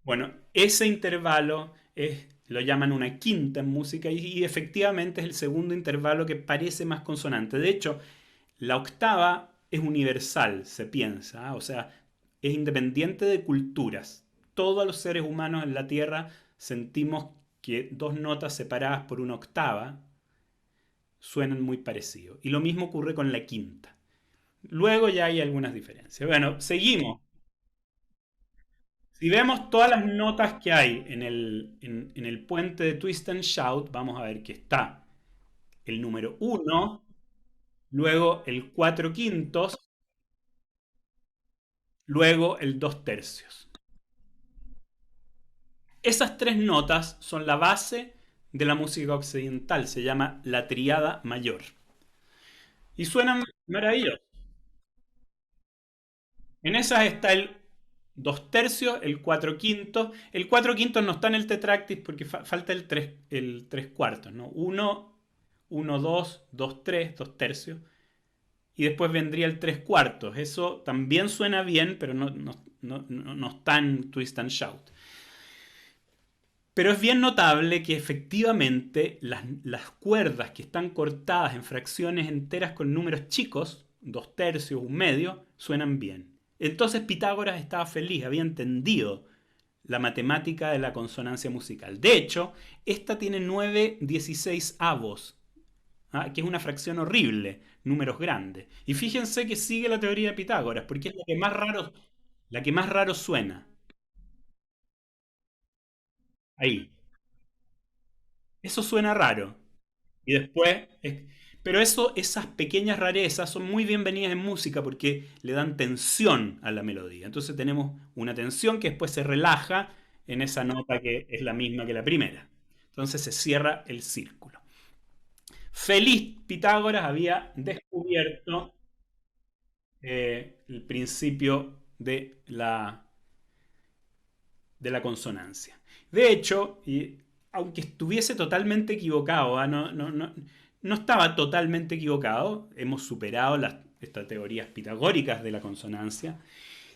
Bueno, ese intervalo lo llaman una quinta en música y efectivamente es el segundo intervalo que parece más consonante. De hecho, la octava es universal, se piensa, ¿ah? O sea, es independiente de culturas. Todos los seres humanos en la Tierra sentimos que dos notas separadas por 1 octava suenan muy parecidos. Y lo mismo ocurre con la quinta. Luego ya hay algunas diferencias. Bueno, seguimos. Si vemos todas las notas que hay en el puente de Twist and Shout, vamos a ver que está el número 1, luego el 4 quintos, luego el 2 tercios. Esas tres notas son la base de la música occidental, se llama la tríada mayor. Y suenan maravillosos. En esas está el 2 tercios, el 4 quintos. El 4 quintos no está en el tetractis porque falta el 3 cuartos, ¿no? 1, 1, 2, 2, 3, 2 tercios. Y después vendría el 3 cuartos. Eso también suena bien, pero no está en Twist and Shout. Pero es bien notable que efectivamente las cuerdas que están cortadas en fracciones enteras con números chicos, 2 tercios, 1 medio, suenan bien. Entonces Pitágoras estaba feliz, había entendido la matemática de la consonancia musical. De hecho, esta tiene 9/16avos, que es una fracción horrible, números grandes. Y fíjense que sigue la teoría de Pitágoras, porque es la que más raro suena. Ahí. Eso suena raro. Y después, pero esas pequeñas rarezas son muy bienvenidas en música porque le dan tensión a la melodía. Entonces tenemos una tensión que después se relaja en esa nota que es la misma que la primera. Entonces se cierra el círculo. Feliz Pitágoras había descubierto el principio de la consonancia. De hecho, aunque estuviese totalmente equivocado, no estaba totalmente equivocado, hemos superado estas teorías pitagóricas de la consonancia.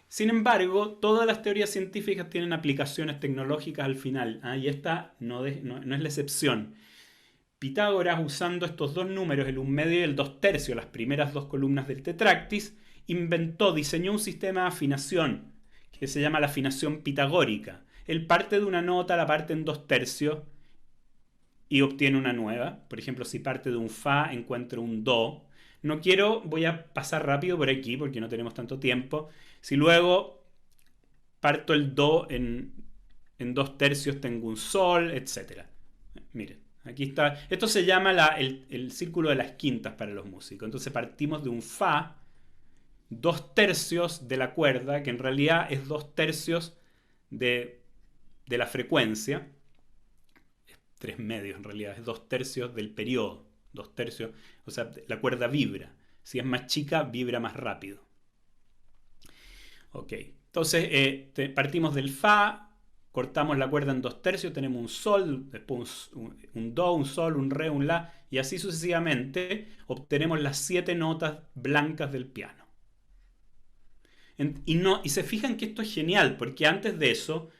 Sin embargo, todas las teorías científicas tienen aplicaciones tecnológicas al final, y esta no es la excepción. Pitágoras, usando estos dos números, el 1 medio y el 2 tercios, las primeras dos columnas del tetractis, diseñó un sistema de afinación que se llama la afinación pitagórica. Él parte de una nota, la parte en 2 tercios y obtiene una nueva. Por ejemplo, si parte de un fa, encuentro un do. Voy a pasar rápido por aquí porque no tenemos tanto tiempo. Si luego parto el do en 2 tercios, tengo un sol, etc. Miren, aquí está. Esto se llama el círculo de las quintas para los músicos. Entonces partimos de un fa, 2 tercios de la cuerda, que en realidad es 2 tercios de la frecuencia. 3 medios en realidad, es 2 tercios del periodo. 2 tercios, o sea, la cuerda vibra. Si es más chica, vibra más rápido. Ok, entonces partimos del fa, cortamos la cuerda en 2 tercios, tenemos un sol, después un do, un sol, un re, un la, y así sucesivamente obtenemos las 7 notas blancas del piano. Y se fijan que esto es genial, porque antes de eso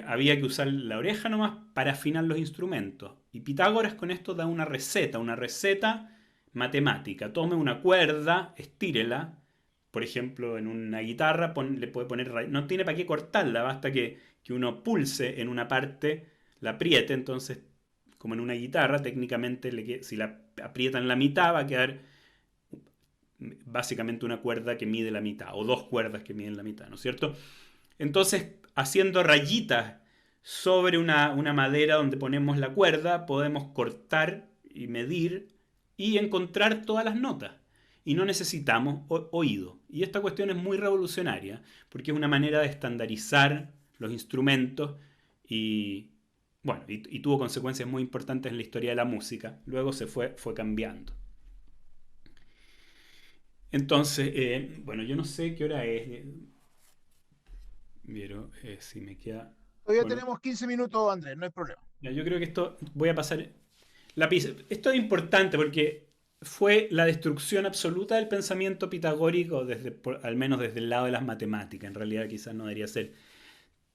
había que usar la oreja nomás para afinar los instrumentos. Y Pitágoras con esto da una receta matemática. Tome una cuerda, estírela. Por ejemplo, en una guitarra le puede poner... No tiene para qué cortarla, basta que uno pulse en una parte, la apriete. Entonces, como en una guitarra, técnicamente si la aprieta en la mitad va a quedar básicamente una cuerda que mide la mitad, o 2 cuerdas que miden la mitad, ¿no es cierto? Entonces, haciendo rayitas sobre una madera donde ponemos la cuerda, podemos cortar y medir y encontrar todas las notas. Y no necesitamos oído. Y esta cuestión es muy revolucionaria, porque es una manera de estandarizar los instrumentos y tuvo consecuencias muy importantes en la historia de la música. Luego se fue cambiando. Entonces, yo no sé qué hora es. Pero si me queda... Todavía tenemos 15 minutos, Andrés, no hay problema. Yo creo que esto voy a pasar la pizza. Esto es importante porque fue la destrucción absoluta del pensamiento pitagórico, al menos desde el lado de las matemáticas. En realidad quizás no debería ser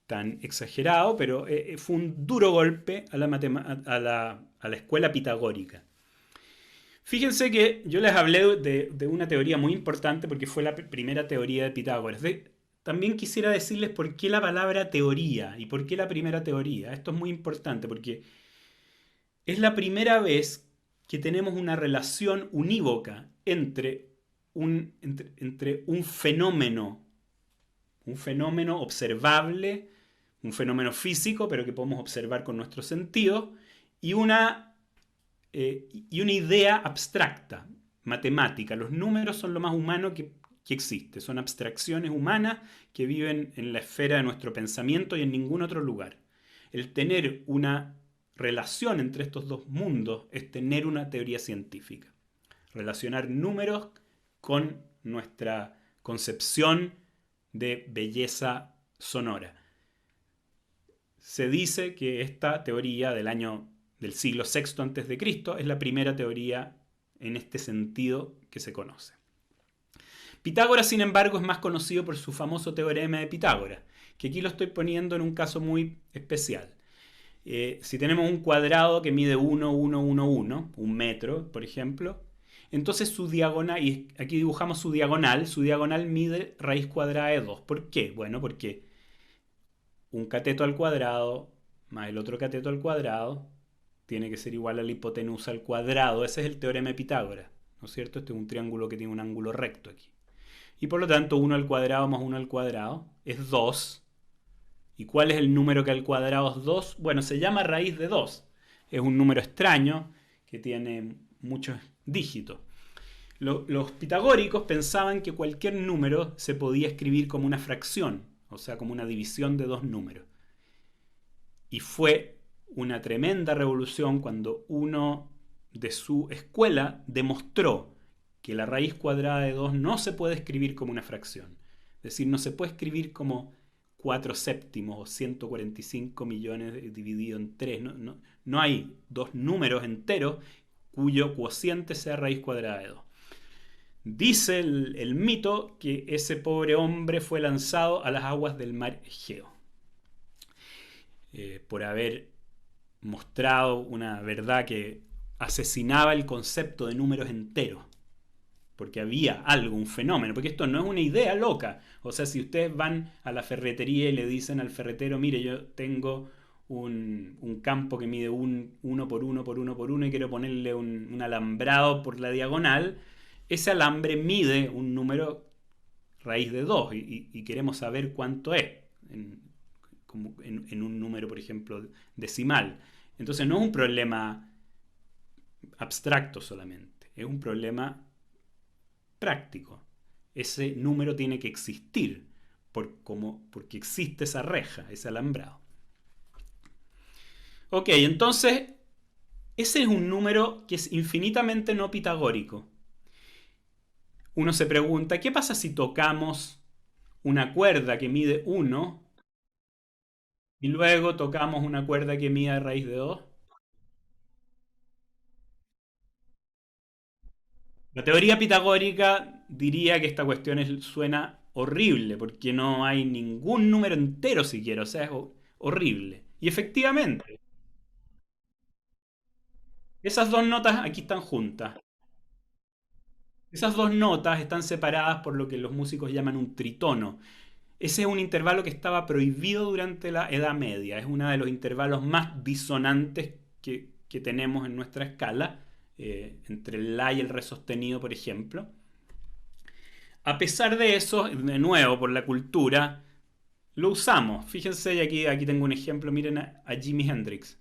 tan exagerado, pero fue un duro golpe a la escuela pitagórica. Fíjense que yo les hablé de una teoría muy importante porque fue la primera teoría de Pitágoras. También quisiera decirles por qué la palabra teoría y por qué la primera teoría. Esto es muy importante porque es la primera vez que tenemos una relación unívoca entre un fenómeno observable, un fenómeno físico, pero que podemos observar con nuestros sentidos, y una idea abstracta, matemática. Los números son lo más humano que existe, son abstracciones humanas que viven en la esfera de nuestro pensamiento y en ningún otro lugar. El tener una relación entre estos dos mundos es tener una teoría científica. Relacionar números con nuestra concepción de belleza sonora. Se dice que esta teoría del siglo VI a.C. es la primera teoría en este sentido que se conoce. Pitágoras, sin embargo, es más conocido por su famoso teorema de Pitágoras, que aquí lo estoy poniendo en un caso muy especial. Si tenemos un cuadrado que mide 1, 1, 1, 1, un metro, por ejemplo, entonces su diagonal, y aquí dibujamos su diagonal mide raíz cuadrada de 2. ¿Por qué? Bueno, porque un cateto al cuadrado más el otro cateto al cuadrado tiene que ser igual a la hipotenusa al cuadrado. Ese es el teorema de Pitágoras, ¿no es cierto? Este es un triángulo que tiene un ángulo recto aquí. Y por lo tanto 1 al cuadrado más 1 al cuadrado es 2. ¿Y cuál es el número que al cuadrado es 2? Bueno, se llama raíz de 2. Es un número extraño que tiene muchos dígitos. Los pitagóricos pensaban que cualquier número se podía escribir como una fracción, o sea, como una división de dos números. Y fue una tremenda revolución cuando uno de su escuela demostró que la raíz cuadrada de 2 no se puede escribir como una fracción. Es decir, no se puede escribir como 4 séptimos o 145 millones dividido en 3. No hay dos números enteros cuyo cociente sea raíz cuadrada de 2. Dice el mito que ese pobre hombre fue lanzado a las aguas del mar Egeo por haber mostrado una verdad que asesinaba el concepto de números enteros. Porque había algo, un fenómeno, porque esto no es una idea loca. O sea, si ustedes van a la ferretería y le dicen al ferretero, mire, yo tengo un campo que mide 1 por 1 por 1 por 1 y quiero ponerle un alambrado por la diagonal, ese alambre mide un número raíz de 2 y queremos saber cuánto es en un número, por ejemplo, decimal. Entonces no es un problema abstracto solamente, es un problema práctico. Ese número tiene que existir porque existe esa reja, ese alambrado. Ok, entonces ese es un número que es infinitamente no pitagórico. Uno se pregunta, ¿qué pasa si tocamos una cuerda que mide 1 y luego tocamos una cuerda que mide raíz de 2? La teoría pitagórica diría que esta cuestión suena horrible, porque no hay ningún número entero siquiera, o sea, es horrible. Y efectivamente, esas dos notas aquí están juntas. Esas dos notas están separadas por lo que los músicos llaman un tritono. Ese es un intervalo que estaba prohibido durante la Edad Media. Es uno de los intervalos más disonantes que tenemos en nuestra escala, entre el La y el Re sostenido, por ejemplo. A pesar de eso, de nuevo, por la cultura, lo usamos. Fíjense, y aquí tengo un ejemplo. Miren a Jimi Hendrix.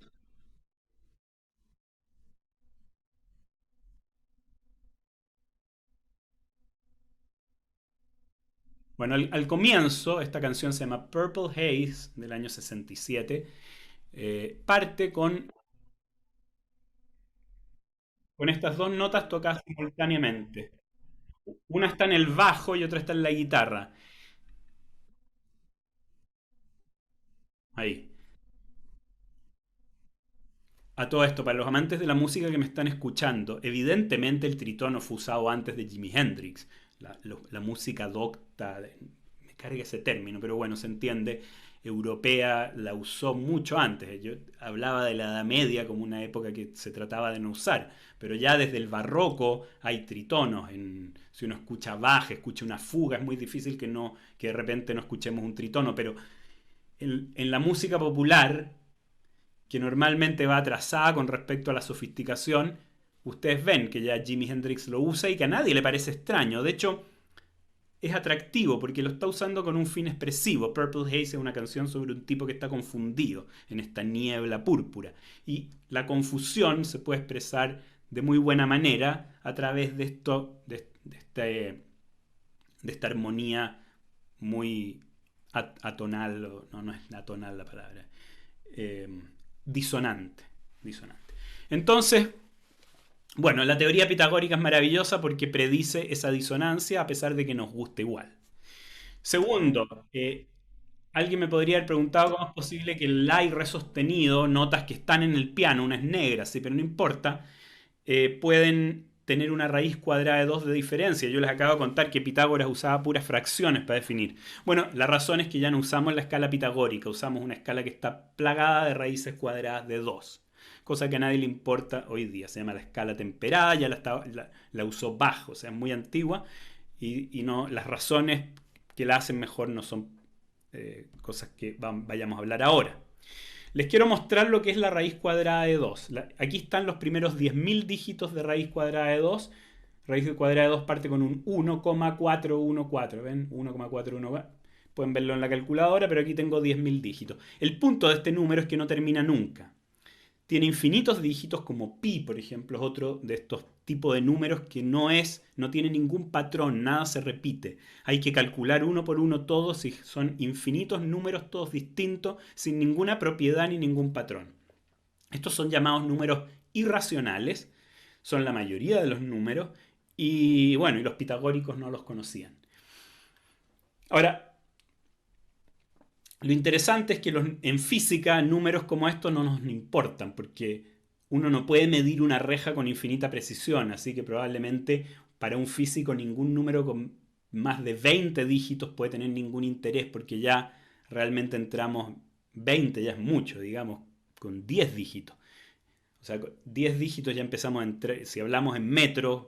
Bueno, al comienzo, esta canción se llama Purple Haze, del año 67. Parte con estas dos notas tocadas simultáneamente. Una está en el bajo y otra está en la guitarra. Ahí. A todo esto, para los amantes de la música que me están escuchando, evidentemente el tritono fue usado antes de Jimi Hendrix. La música docta, me carga ese término, pero bueno, se entiende, europea la usó mucho antes. Yo hablaba de la Edad Media como una época que se trataba de no usar, pero ya desde el barroco hay tritonos. Si uno escucha Bach, escucha una fuga, es muy difícil que de repente no escuchemos un tritono, pero en la música popular, que normalmente va atrasada con respecto a la sofisticación, ustedes ven que ya Jimi Hendrix lo usa y que a nadie le parece extraño. De hecho, es atractivo porque lo está usando con un fin expresivo. Purple Haze es una canción sobre un tipo que está confundido en esta niebla púrpura. Y la confusión se puede expresar de muy buena manera a través de esto, de esta armonía muy atonal, no es atonal la palabra, eh, disonante. Entonces, bueno, la teoría pitagórica es maravillosa porque predice esa disonancia a pesar de que nos guste igual. Segundo, alguien me podría haber preguntado cómo es posible que el la y re sostenido, notas que están en el piano, una es negra, sí, pero no importa, pueden tener una raíz cuadrada de 2 de diferencia. Yo les acabo de contar que Pitágoras usaba puras fracciones para definir. Bueno, la razón es que ya no usamos la escala pitagórica, usamos una escala que está plagada de raíces cuadradas de 2. Cosa que a nadie le importa hoy día. Se llama la escala temperada, ya la usó Bach, o sea, es muy antigua. Y no, las razones que la hacen mejor no son cosas que vayamos a hablar ahora. Les quiero mostrar lo que es la raíz cuadrada de 2. Aquí están los primeros 10.000 dígitos de raíz cuadrada de 2. Raíz cuadrada de 2 parte con un 1,414. ¿Ven? 1,414. Pueden verlo en la calculadora, pero aquí tengo 10.000 dígitos. El punto de este número es que no termina nunca. Tiene infinitos dígitos, como pi, por ejemplo, es otro de estos tipos de números que no tiene ningún patrón, nada se repite. Hay que calcular uno por uno todos y son infinitos números, todos distintos, sin ninguna propiedad ni ningún patrón. Estos son llamados números irracionales, son la mayoría de los números, y bueno, y los pitagóricos no los conocían. Ahora, lo interesante es que en física números como estos no nos importan porque uno no puede medir una reja con infinita precisión, así que probablemente para un físico ningún número con más de 20 dígitos puede tener ningún interés porque ya realmente entramos, 20 ya es mucho, digamos, con 10 dígitos. O sea, con 10 dígitos ya empezamos a entrar, si hablamos en metros,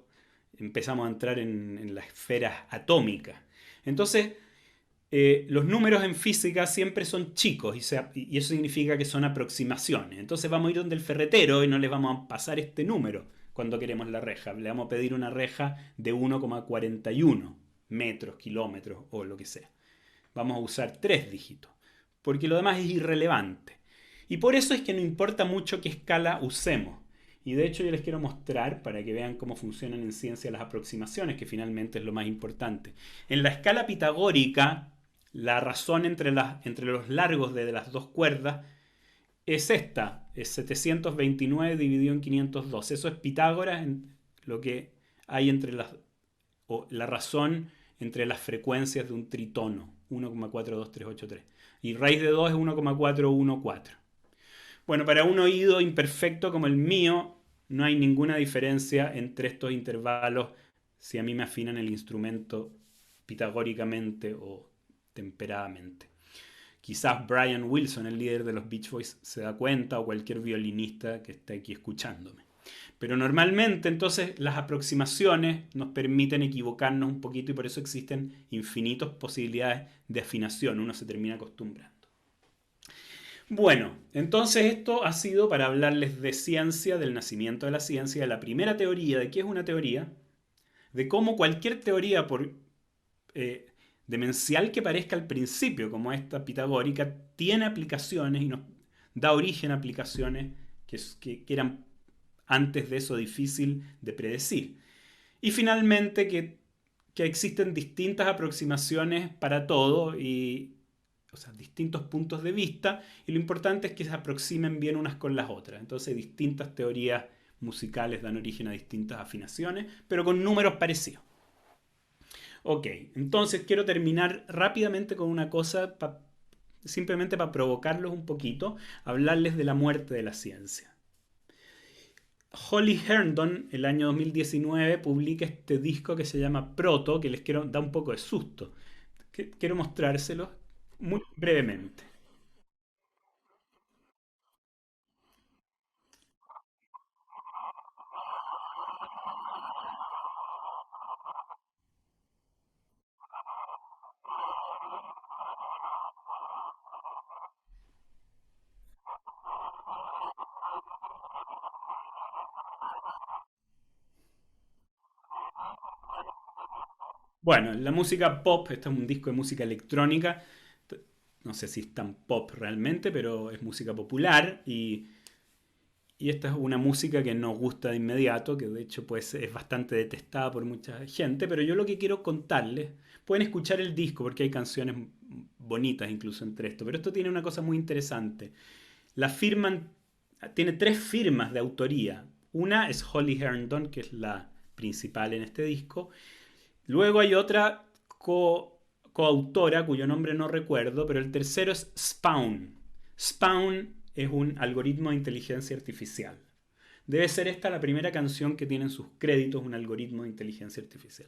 empezamos a entrar en las esferas atómicas. Entonces, los números en física siempre son chicos y eso significa que son aproximaciones. Entonces vamos a ir donde el ferretero y no le vamos a pasar este número cuando queremos la reja. Le vamos a pedir una reja de 1,41 metros, kilómetros o lo que sea. Vamos a usar 3 dígitos porque lo demás es irrelevante. Y por eso es que no importa mucho qué escala usemos. Y de hecho yo les quiero mostrar para que vean cómo funcionan en ciencia las aproximaciones, que finalmente es lo más importante. En la escala pitagórica, la razón entre los largos de las dos cuerdas es esta, es 729 dividido en 512. Eso es Pitágoras, lo que hay o la razón entre las frecuencias de un tritono, 1,42383. Y raíz de 2 es 1,414. Bueno, para un oído imperfecto como el mío, no hay ninguna diferencia entre estos intervalos si a mí me afinan el instrumento pitagóricamente o temperadamente. Quizás Brian Wilson, el líder de los Beach Boys, se da cuenta, o cualquier violinista que esté aquí escuchándome. Pero normalmente entonces las aproximaciones nos permiten equivocarnos un poquito y por eso existen infinitas posibilidades de afinación. Uno se termina acostumbrando. Bueno, entonces esto ha sido para hablarles de ciencia, del nacimiento de la ciencia, de la primera teoría, de qué es una teoría, de cómo cualquier teoría, por demencial que parezca al principio, como esta pitagórica, tiene aplicaciones y nos da origen a aplicaciones que eran antes de eso difícil de predecir. Y finalmente que existen distintas aproximaciones para todo o sea, distintos puntos de vista, y lo importante es que se aproximen bien unas con las otras. Entonces distintas teorías musicales dan origen a distintas afinaciones, pero con números parecidos. Ok, entonces quiero terminar rápidamente con una cosa, simplemente para provocarlos un poquito, hablarles de la muerte de la ciencia. Holly Herndon, el año 2019, publica este disco que se llama Proto, que les quiero dar un poco de susto. Quiero mostrárselos muy brevemente. Bueno, la música pop, este es un disco de música electrónica. No sé si es tan pop realmente, pero es música popular y esta es una música que nos gusta de inmediato, que de hecho pues, es bastante detestada por mucha gente, pero yo lo que quiero contarles, pueden escuchar el disco porque hay canciones bonitas incluso entre esto, pero esto tiene una cosa muy interesante. La firman, tiene 3 firmas de autoría. Una es Holly Herndon, que es la principal en este disco. Luego hay otra coautora, cuyo nombre no recuerdo, pero el tercero es Spawn. Spawn es un algoritmo de inteligencia artificial. Debe ser esta la primera canción que tiene en sus créditos un algoritmo de inteligencia artificial.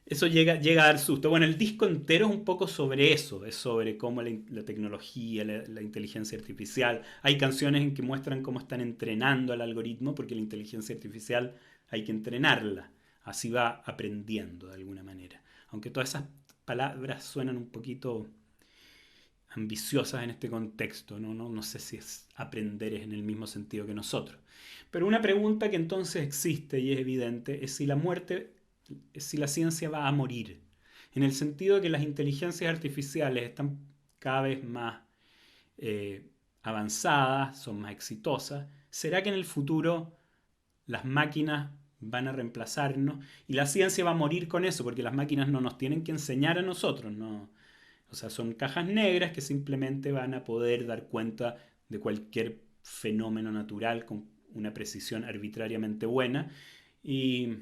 Eso llega a dar susto. Bueno, el disco entero es un poco sobre eso, es sobre cómo la tecnología, la inteligencia artificial. Hay canciones en que muestran cómo están entrenando al algoritmo, porque la inteligencia artificial hay que entrenarla. Así va aprendiendo de alguna manera. Aunque todas esas palabras suenan un poquito ambiciosas en este contexto, no sé si es aprender en el mismo sentido que nosotros. Pero una pregunta que entonces existe y es evidente es si la muerte, si la ciencia va a morir. En el sentido de que las inteligencias artificiales están cada vez más avanzadas, son más exitosas. ¿Será que en el futuro las máquinas van a reemplazarnos y la ciencia va a morir con eso? Porque las máquinas no nos tienen que enseñar a nosotros, no. O sea, son cajas negras que simplemente van a poder dar cuenta de cualquier fenómeno natural con una precisión arbitrariamente buena y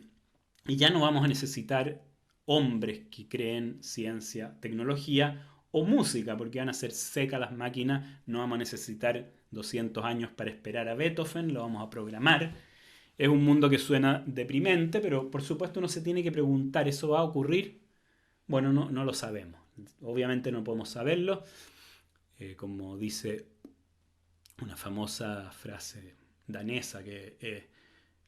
ya no vamos a necesitar hombres que creen ciencia, tecnología o música, porque van a ser secas las máquinas, no vamos a necesitar 200 años para esperar a Beethoven, lo vamos a programar. Es un mundo que suena deprimente, pero por supuesto uno se tiene que preguntar, ¿eso va a ocurrir? Bueno, no lo sabemos. Obviamente no podemos saberlo. Como dice una famosa frase danesa, que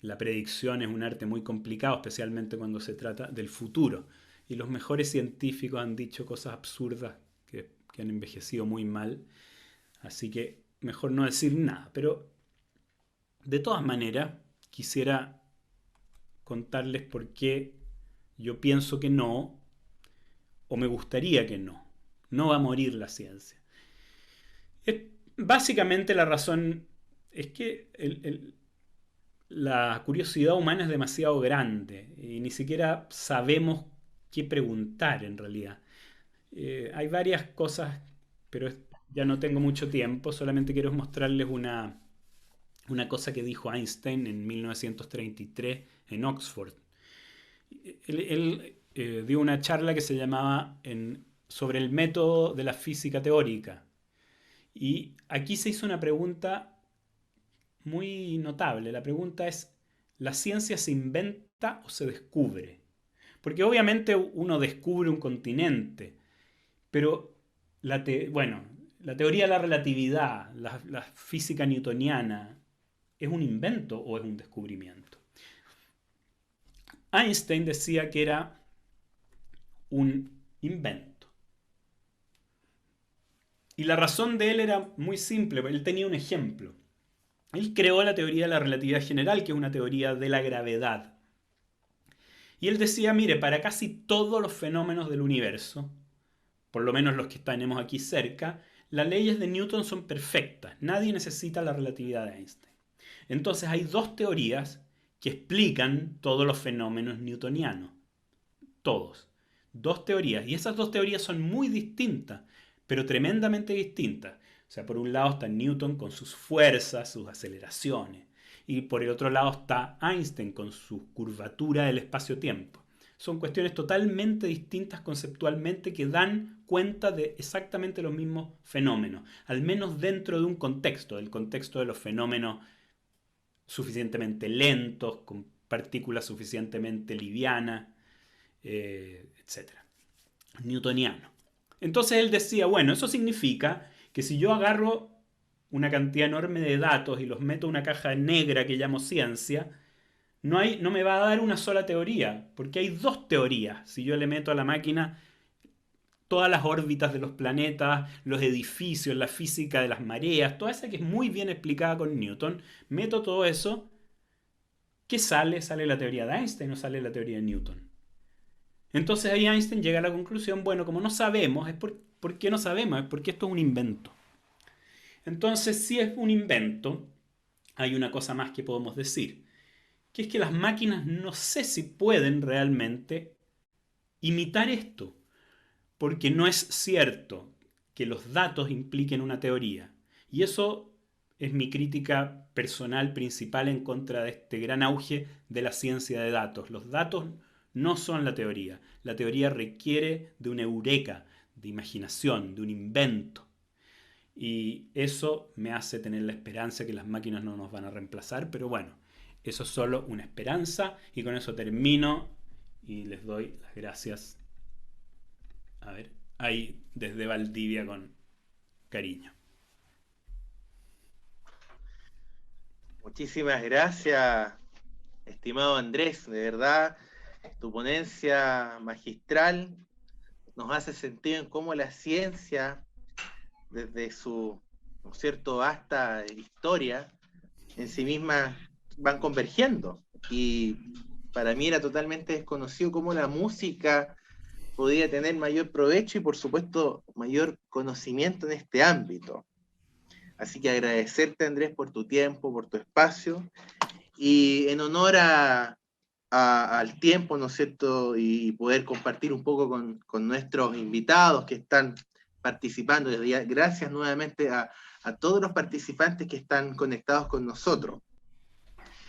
la predicción es un arte muy complicado, especialmente cuando se trata del futuro. Y los mejores científicos han dicho cosas absurdas que han envejecido muy mal. Así que mejor no decir nada. Pero de todas maneras, quisiera contarles por qué yo pienso que no, o me gustaría que no. No va a morir la ciencia. Básicamente la razón es que la curiosidad humana es demasiado grande y ni siquiera sabemos qué preguntar en realidad. Hay varias cosas, pero ya no tengo mucho tiempo, solamente quiero mostrarles una cosa que dijo Einstein en 1933 en Oxford. Él dio una charla que se llamaba sobre el método de la física teórica. Y aquí se hizo una pregunta muy notable. La pregunta es, ¿la ciencia se inventa o se descubre? Porque obviamente uno descubre un continente, pero la teoría de la relatividad, la física newtoniana, ¿es un invento o es un descubrimiento? Einstein decía que era un invento. Y la razón de él era muy simple, él tenía un ejemplo. Él creó la teoría de la relatividad general, que es una teoría de la gravedad. Y él decía, mire, para casi todos los fenómenos del universo, por lo menos los que tenemos aquí cerca, las leyes de Newton son perfectas. Nadie necesita la relatividad de Einstein. Entonces hay 2 teorías que explican todos los fenómenos newtonianos. Todos. 2 teorías. Y esas 2 teorías son muy distintas, pero tremendamente distintas. O sea, por un lado está Newton con sus fuerzas, sus aceleraciones. Y por el otro lado está Einstein con su curvatura del espacio-tiempo. Son cuestiones totalmente distintas conceptualmente que dan cuenta de exactamente los mismos fenómenos. Al menos dentro de un contexto, del contexto de los fenómenos suficientemente lentos, con partículas suficientemente livianas, etc. Newtoniano. Entonces él decía, bueno, eso significa que si yo agarro una cantidad enorme de datos y los meto en una caja negra que llamo ciencia, no me va a dar una sola teoría, porque hay 2 teorías. Si yo le meto a la máquina todas las órbitas de los planetas, los edificios, la física de las mareas, toda esa que es muy bien explicada con Newton, meto todo eso, ¿qué sale? ¿Sale la teoría de Einstein o sale la teoría de Newton? Entonces ahí Einstein llega a la conclusión, bueno, como no sabemos, ¿por qué no sabemos? Es porque esto es un invento. Entonces, si es un invento, hay una cosa más que podemos decir, que es que las máquinas no sé si pueden realmente imitar esto, porque no es cierto que los datos impliquen una teoría. Y eso es mi crítica personal principal en contra de este gran auge de la ciencia de datos. Los datos no son la teoría. La teoría requiere de una eureka, de imaginación, de un invento. Y eso me hace tener la esperanza que las máquinas no nos van a reemplazar, pero bueno, eso es solo una esperanza y con eso termino y les doy las gracias. A ver, ahí desde Valdivia con cariño. Muchísimas gracias, estimado Andrés, de verdad, tu ponencia magistral nos hace sentir en cómo la ciencia, desde su, ¿no es cierto?, vasta historia, en sí misma van convergiendo. Y para mí era totalmente desconocido cómo la música podía tener mayor provecho y, por supuesto, mayor conocimiento en este ámbito. Así que agradecerte, Andrés, por tu tiempo, por tu espacio, y en honor al tiempo, ¿no es cierto?, y poder compartir un poco con nuestros invitados que están participando. Gracias nuevamente a todos los participantes que están conectados con nosotros.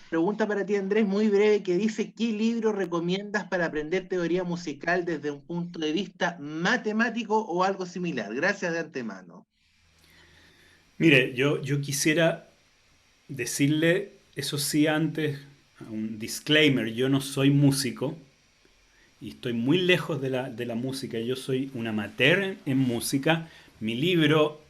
Pregunta para ti, Andrés, muy breve, que dice, ¿qué libro recomiendas para aprender teoría musical desde un punto de vista matemático o algo similar? Gracias de antemano. Mire, yo quisiera decirle, eso sí, antes, un disclaimer, yo no soy músico y estoy muy lejos de la música, yo soy un amateur en música. Mi libro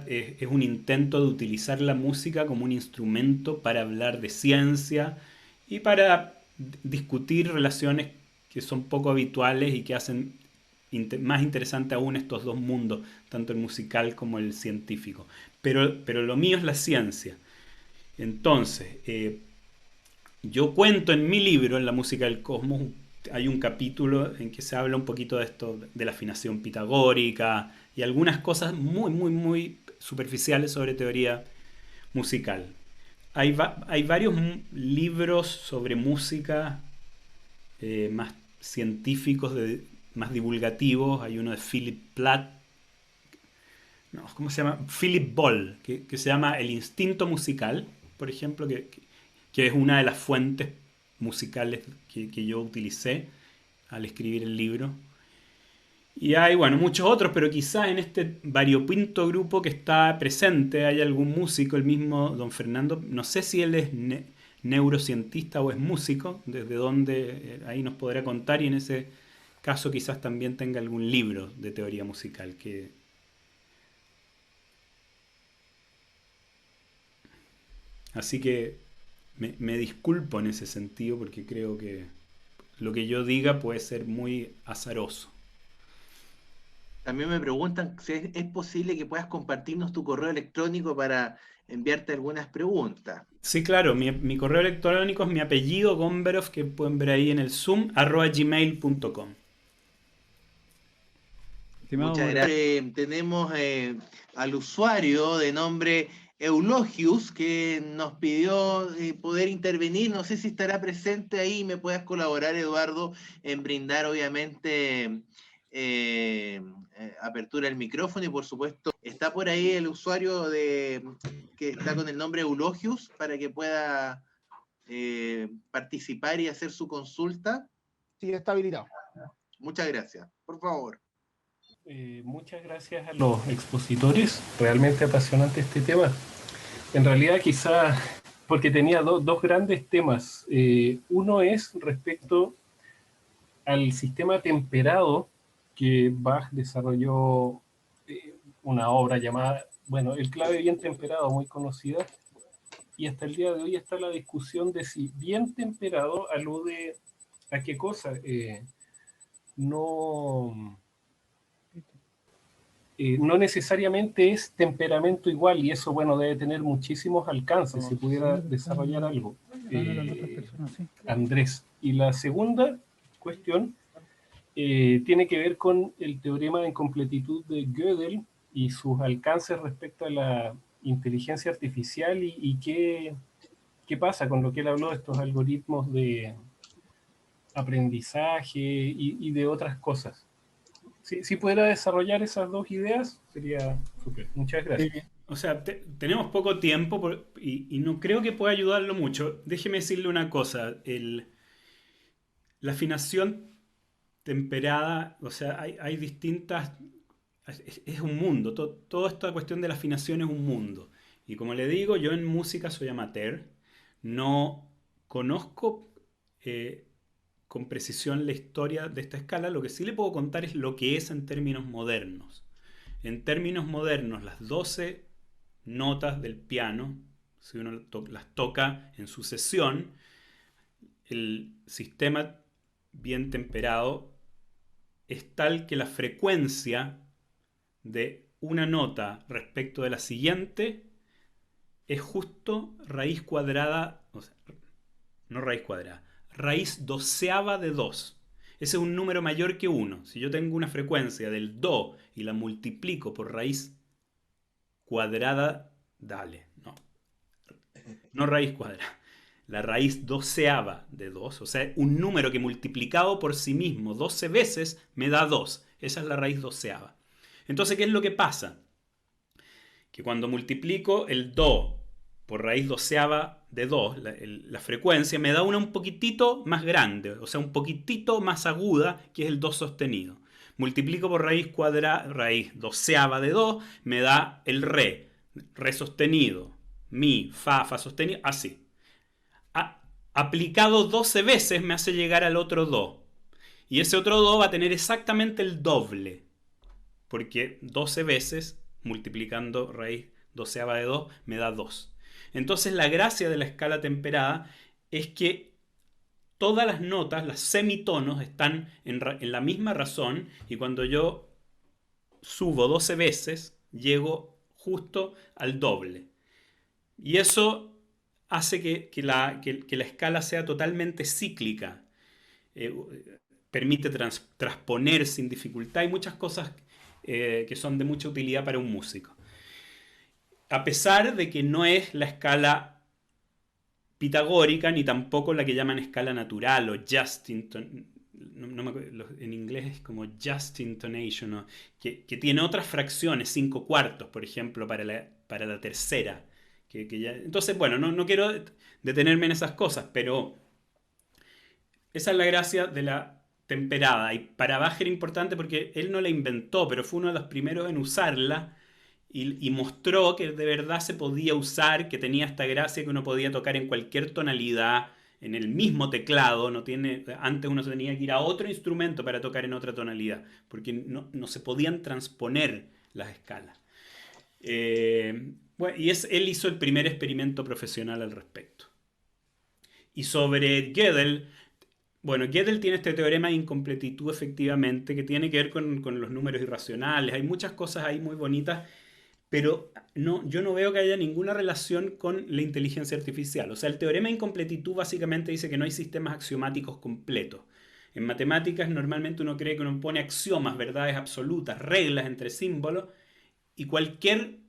es un intento de utilizar la música como un instrumento para hablar de ciencia y para discutir relaciones que son poco habituales y que hacen más interesante aún estos dos mundos, tanto el musical como el científico. Pero lo mío es la ciencia. Entonces, yo cuento en mi libro, en La música del cosmos, hay un capítulo en que se habla un poquito de esto, de la afinación pitagórica y algunas cosas muy superficiales sobre teoría musical. Hay varios libros sobre música más científicos, más divulgativos. Hay uno de Philip Platt, no, ¿cómo se llama? Philip Ball, que se llama El instinto musical, por ejemplo, que es una de las fuentes musicales que yo utilicé al escribir el libro. Y hay, bueno, muchos otros, pero quizás en este variopinto grupo que está presente hay algún músico, el mismo don Fernando, no sé si él es neurocientista o es músico, desde donde ahí nos podrá contar, y en ese caso quizás también tenga algún libro de teoría musical que... Así que me disculpo en ese sentido porque creo que lo que yo diga puede ser muy azaroso. También me preguntan si es posible que puedas compartirnos tu correo electrónico para enviarte algunas preguntas. Sí, claro, mi correo electrónico es mi apellido, Gomberov, que pueden ver ahí en el Zoom, @gmail.com. Muchas gracias. Tenemos al usuario de nombre Eulogius que nos pidió poder intervenir. No sé si estará presente ahí y me puedas colaborar, Eduardo, en brindar obviamente apertura del micrófono, y por supuesto está por ahí el usuario que está con el nombre Eulogius para que pueda participar y hacer su consulta. Sí, está habilitado. Muchas gracias. Por favor. Muchas gracias a los expositores, realmente apasionante este tema. En realidad quizá porque tenía dos grandes temas. Uno es respecto al sistema temperado que Bach desarrolló, una obra llamada, bueno, el clave bien temperado, muy conocida, y hasta el día de hoy está la discusión de si bien temperado alude a qué cosa. No necesariamente es temperamento igual, y eso, bueno, debe tener muchísimos alcances si pudiera desarrollar algo, Andrés. Y la segunda cuestión tiene que ver con el teorema de incompletitud de Gödel y sus alcances respecto a la inteligencia artificial y qué pasa con lo que él habló de estos algoritmos de aprendizaje y de otras cosas. Si pudiera desarrollar esas dos ideas, sería súper. Muchas gracias. O sea, tenemos poco tiempo y no creo que pueda ayudarlo mucho. Déjeme decirle una cosa. La afinación temperada, o sea, hay distintas... Es un mundo. Toda esta cuestión de la afinación es un mundo. Y como le digo, yo en música soy amateur. No conozco con precisión la historia de esta escala. Lo que sí le puedo contar es lo que es en términos modernos. En términos modernos, las 12 notas del piano, si uno las toca en sucesión, el sistema bien temperado es tal que la frecuencia de una nota respecto de la siguiente es justo raíz cuadrada, o sea, no raíz cuadrada, raíz doceava de 2. Ese es un número mayor que 1. Si yo tengo una frecuencia del do y la multiplico por raíz cuadrada, no raíz cuadrada, la raíz doceava de 2, o sea, un número que multiplicado por sí mismo 12 veces me da 2. Esa es la raíz doceava. Entonces, ¿qué es lo que pasa? Que cuando multiplico el do por raíz doceava de 2, la frecuencia me da una un poquitito más grande, o sea, un poquitito más aguda, que es el do sostenido. Multiplico por raíz doceava de 2, me da el re sostenido, mi, fa sostenido, así. Aplicado 12 veces me hace llegar al otro do. Y ese otro do va a tener exactamente el doble. Porque 12 veces, multiplicando raíz doceava de 2, me da 2. Entonces la gracia de la escala temperada es que todas las notas, las semitonos, están en la misma razón. Y cuando yo subo 12 veces, llego justo al doble. Y eso hace que la escala sea totalmente cíclica. Permite transponer sin dificultad y muchas cosas que son de mucha utilidad para un músico. A pesar de que no es la escala pitagórica ni tampoco la que llaman escala natural o just intonation, en inglés es como just intonation, ¿no? que tiene otras fracciones, 5/4, por ejemplo, para la tercera. Entonces, bueno, no quiero detenerme en esas cosas, pero esa es la gracia de la temperada. Y para Bach era importante porque él no la inventó, pero fue uno de los primeros en usarla y mostró que de verdad se podía usar, que tenía esta gracia que uno podía tocar en cualquier tonalidad, en el mismo teclado. Antes uno tenía que ir a otro instrumento para tocar en otra tonalidad, porque no se podían transponer las escalas. Bueno, él hizo el primer experimento profesional al respecto. Y sobre Gödel, bueno, Gödel tiene este teorema de incompletitud efectivamente, que tiene que ver con los números irracionales. Hay muchas cosas ahí muy bonitas, pero yo no veo que haya ninguna relación con la inteligencia artificial. O sea, el teorema de incompletitud básicamente dice que no hay sistemas axiomáticos completos. En matemáticas normalmente uno cree que uno pone axiomas, verdades absolutas, reglas entre símbolos, y cualquier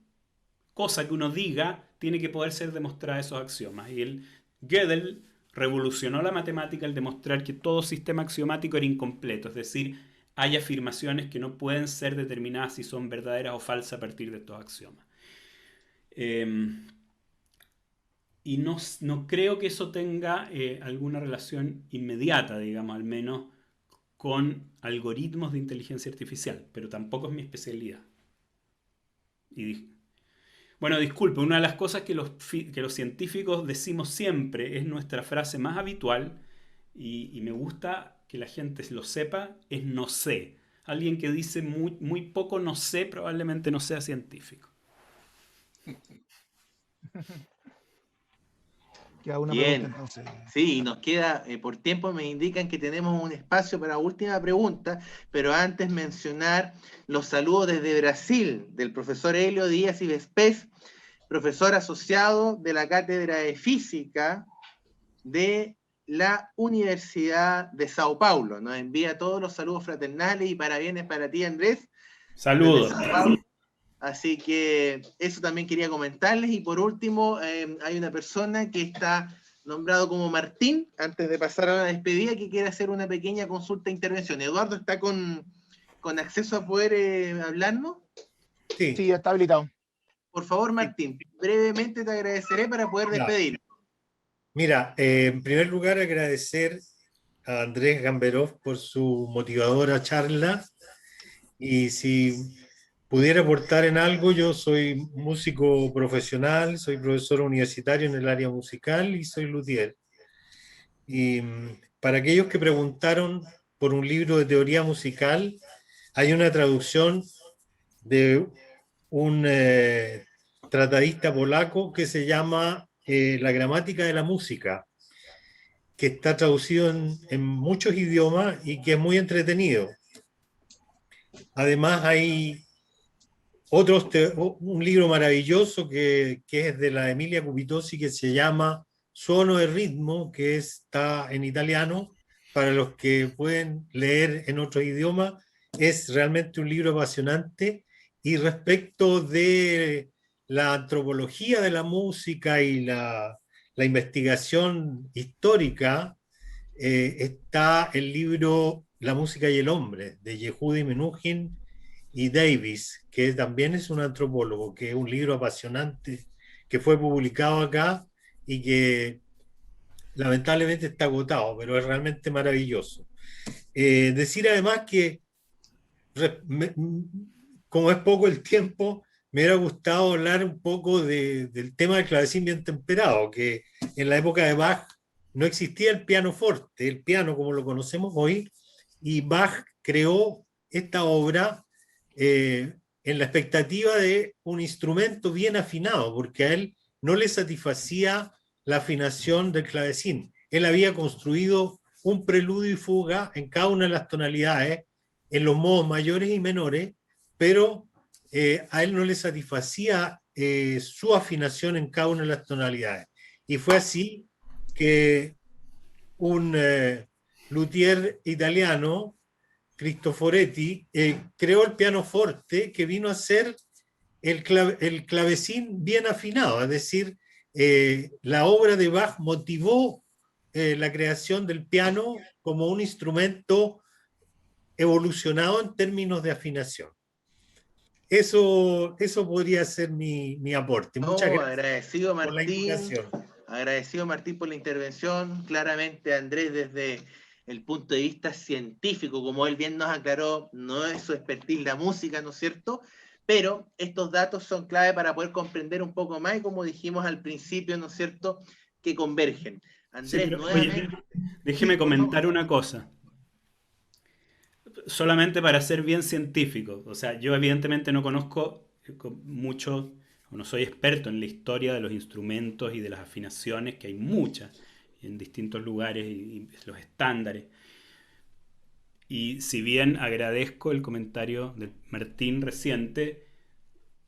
cosa que uno diga tiene que poder ser demostrada esos axiomas. Y Gödel revolucionó la matemática al demostrar que todo sistema axiomático era incompleto, es decir, hay afirmaciones que no pueden ser determinadas si son verdaderas o falsas a partir de estos axiomas. Y no creo que eso tenga alguna relación inmediata, digamos, al menos con algoritmos de inteligencia artificial, pero tampoco es mi especialidad. Bueno, disculpe, una de las cosas que los científicos decimos siempre, es nuestra frase más habitual, y me gusta que la gente lo sepa, es no sé. Alguien que dice muy poco no sé, probablemente no sea científico. Queda una Bien, pregunta entonces. Sí, nos queda, por tiempo me indican que tenemos un espacio para última pregunta, pero antes mencionar los saludos desde Brasil, del profesor Helio Díaz y Vespés, profesor asociado de la Cátedra de Física de la Universidad de Sao Paulo. Nos envía todos los saludos fraternales y parabienes para ti, Andrés. Saludos. Así que eso también quería comentarles. Y por último, hay una persona que está nombrado como Martín, antes de pasar a la despedida, que quiere hacer una pequeña consulta e intervención. Eduardo, ¿está con acceso a poder hablarnos? Sí. Sí, está habilitado. Por favor, Martín, brevemente te agradeceré para poder despedir. Mira, en primer lugar agradecer a Andrés Gamberov por su motivadora charla, y si pudiera aportar en algo, yo soy músico profesional, soy profesor universitario en el área musical y soy luthier. Y para aquellos que preguntaron por un libro de teoría musical, hay una traducción de un tratadista polaco que se llama La gramática de la música, que está traducido en muchos idiomas y que es muy entretenido. Además hay un libro maravilloso que es de la Emilia Cupitosi, que se llama Suono e ritmo, que está en italiano. Para los que pueden leer en otro idioma, es realmente un libro apasionante. Y respecto de la antropología de la música y la investigación histórica, está el libro La música y el hombre, de Yehudi Menuhin y Davis, que también es un antropólogo, que es un libro apasionante, que fue publicado acá y que lamentablemente está agotado, pero es realmente maravilloso. Decir además que, como es poco el tiempo, me hubiera gustado hablar un poco del tema del clavecín bien temperado, que en la época de Bach no existía el piano forte, el piano como lo conocemos hoy, y Bach creó esta obra en la expectativa de un instrumento bien afinado, porque a él no le satisfacía la afinación del clavecín. Él había construido un preludio y fuga en cada una de las tonalidades, en los modos mayores y menores, pero a él no le satisfacía su afinación en cada una de las tonalidades. Y fue así que un luthier italiano, Cristoforetti, creó el pianoforte, que vino a ser el clavecín bien afinado, es decir, la obra de Bach motivó la creación del piano como un instrumento evolucionado en términos de afinación. Eso podría ser mi aporte. Muchas gracias. Agradecido, Martín, por la invitación. Agradecido, Martín, por la intervención. Claramente, Andrés, desde el punto de vista científico, como él bien nos aclaró, no es su expertise la música, ¿no es cierto? Pero estos datos son clave para poder comprender un poco más, y como dijimos al principio, ¿no es cierto?, que convergen. Andrés, Sí, pero, nuevamente... oye, déjeme comentar una cosa. Solamente para ser bien científico. O sea, yo evidentemente no conozco mucho, o no soy experto en la historia de los instrumentos y de las afinaciones, que hay muchas en distintos lugares y los estándares. Y si bien agradezco el comentario de Martín reciente,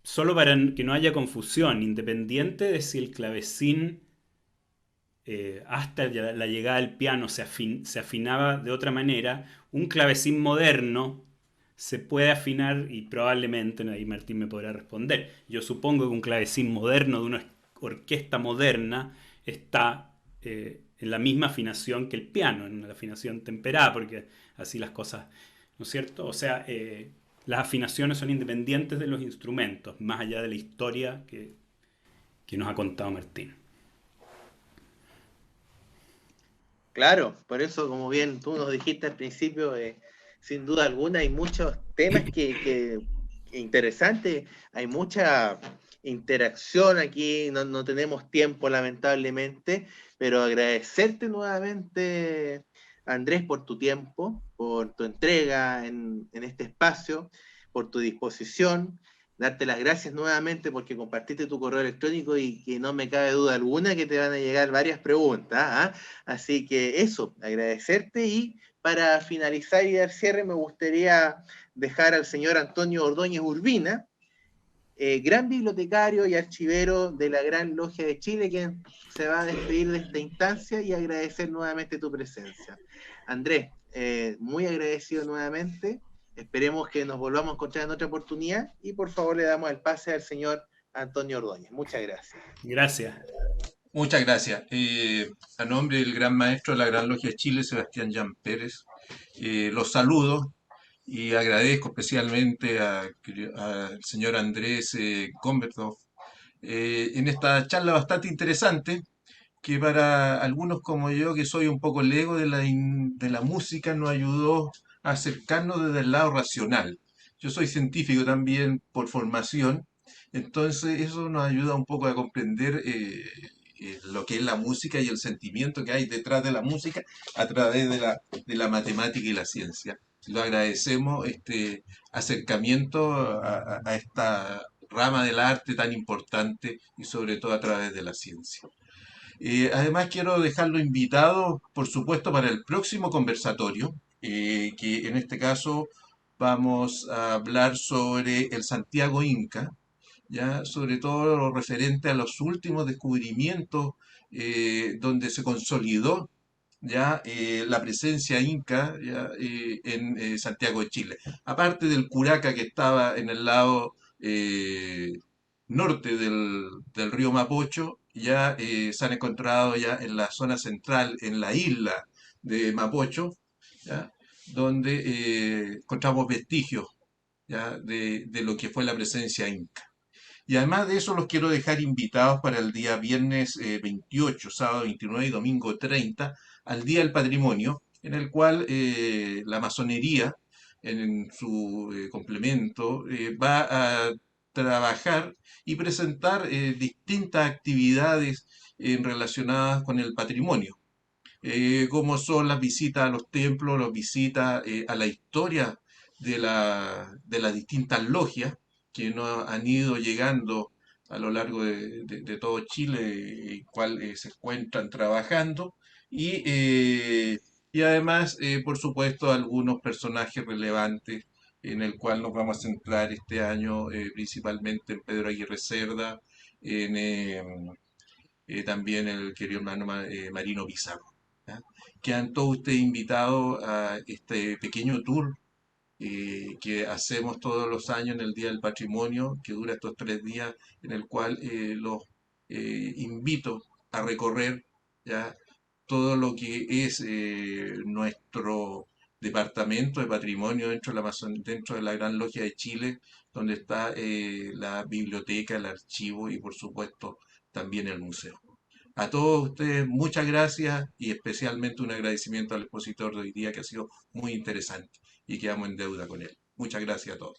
solo para que no haya confusión, independiente de si el clavecín hasta la llegada del piano se afinaba de otra manera, un clavecín moderno se puede afinar, y probablemente, ahí Martín me podrá responder, yo supongo que un clavecín moderno de una orquesta moderna está en la misma afinación que el piano, en la afinación temperada, porque así las cosas, ¿no es cierto? O sea, las afinaciones son independientes de los instrumentos, más allá de la historia que nos ha contado Martín. Claro, por eso, como bien tú nos dijiste al principio, sin duda alguna hay muchos temas que interesantes, hay mucha interacción aquí, no tenemos tiempo lamentablemente, pero agradecerte nuevamente, Andrés, por tu tiempo, por tu entrega en este espacio, por tu disposición. Darte las gracias nuevamente porque compartiste tu correo electrónico, y que no me cabe duda alguna que te van a llegar varias preguntas, ¿eh? Así que eso, agradecerte. Y para finalizar y dar cierre, me gustaría dejar al señor Antonio Ordóñez Urbina gran bibliotecario y archivero de la Gran Logia de Chile, quien se va a despedir de esta instancia y agradecer nuevamente tu presencia. Andrés, muy agradecido nuevamente. Esperemos que nos volvamos a encontrar en otra oportunidad y por favor le damos el pase al señor Antonio Ordóñez. Muchas gracias. Gracias. Muchas gracias. A nombre del gran maestro de la Gran Logia de Chile, Sebastián Jan Pérez, los saludo y agradezco especialmente al señor Andrés Gombertov en esta charla bastante interesante, que para algunos como yo, que soy un poco lego de la música, nos ayudó a acercarnos desde el lado racional. Yo soy científico también por formación, entonces eso nos ayuda un poco a comprender lo que es la música y el sentimiento que hay detrás de la música a través de la matemática y la ciencia. Lo agradecemos este acercamiento a esta rama del arte tan importante y sobre todo a través de la ciencia. Además quiero dejarlo invitado, por supuesto, para el próximo conversatorio, que en este caso vamos a hablar sobre el Santiago Inca, ya sobre todo lo referente a los últimos descubrimientos donde se consolidó ya la presencia inca ya, en Santiago de Chile. Aparte del Curaca que estaba en el lado norte del río Mapocho, ya se han encontrado ya en la zona central, en la isla de Mapocho, ya, donde encontramos vestigios ya, de lo que fue la presencia inca. Y además de eso los quiero dejar invitados para el día viernes 28, sábado 29 y domingo 30, al Día del Patrimonio, en el cual la masonería, en su complemento, va a trabajar y presentar distintas actividades relacionadas con el patrimonio, como son las visitas a los templos, las visitas a la historia de las distintas logias que nos han ido llegando a lo largo de todo Chile, cual se encuentran trabajando, y además, por supuesto, algunos personajes relevantes en el cual nos vamos a centrar este año, principalmente en Pedro Aguirre Cerda, también el querido hermano Marino Pizarro. ¿Ya? Quedan todos ustedes invitados a este pequeño tour que hacemos todos los años en el Día del Patrimonio, que dura estos 3 días, en el cual los invito a recorrer ya todo lo que es nuestro departamento de patrimonio dentro de la Gran Logia de Chile, donde está la biblioteca, el archivo y por supuesto también el museo. A todos ustedes muchas gracias y especialmente un agradecimiento al expositor de hoy día que ha sido muy interesante y quedamos en deuda con él. Muchas gracias a todos.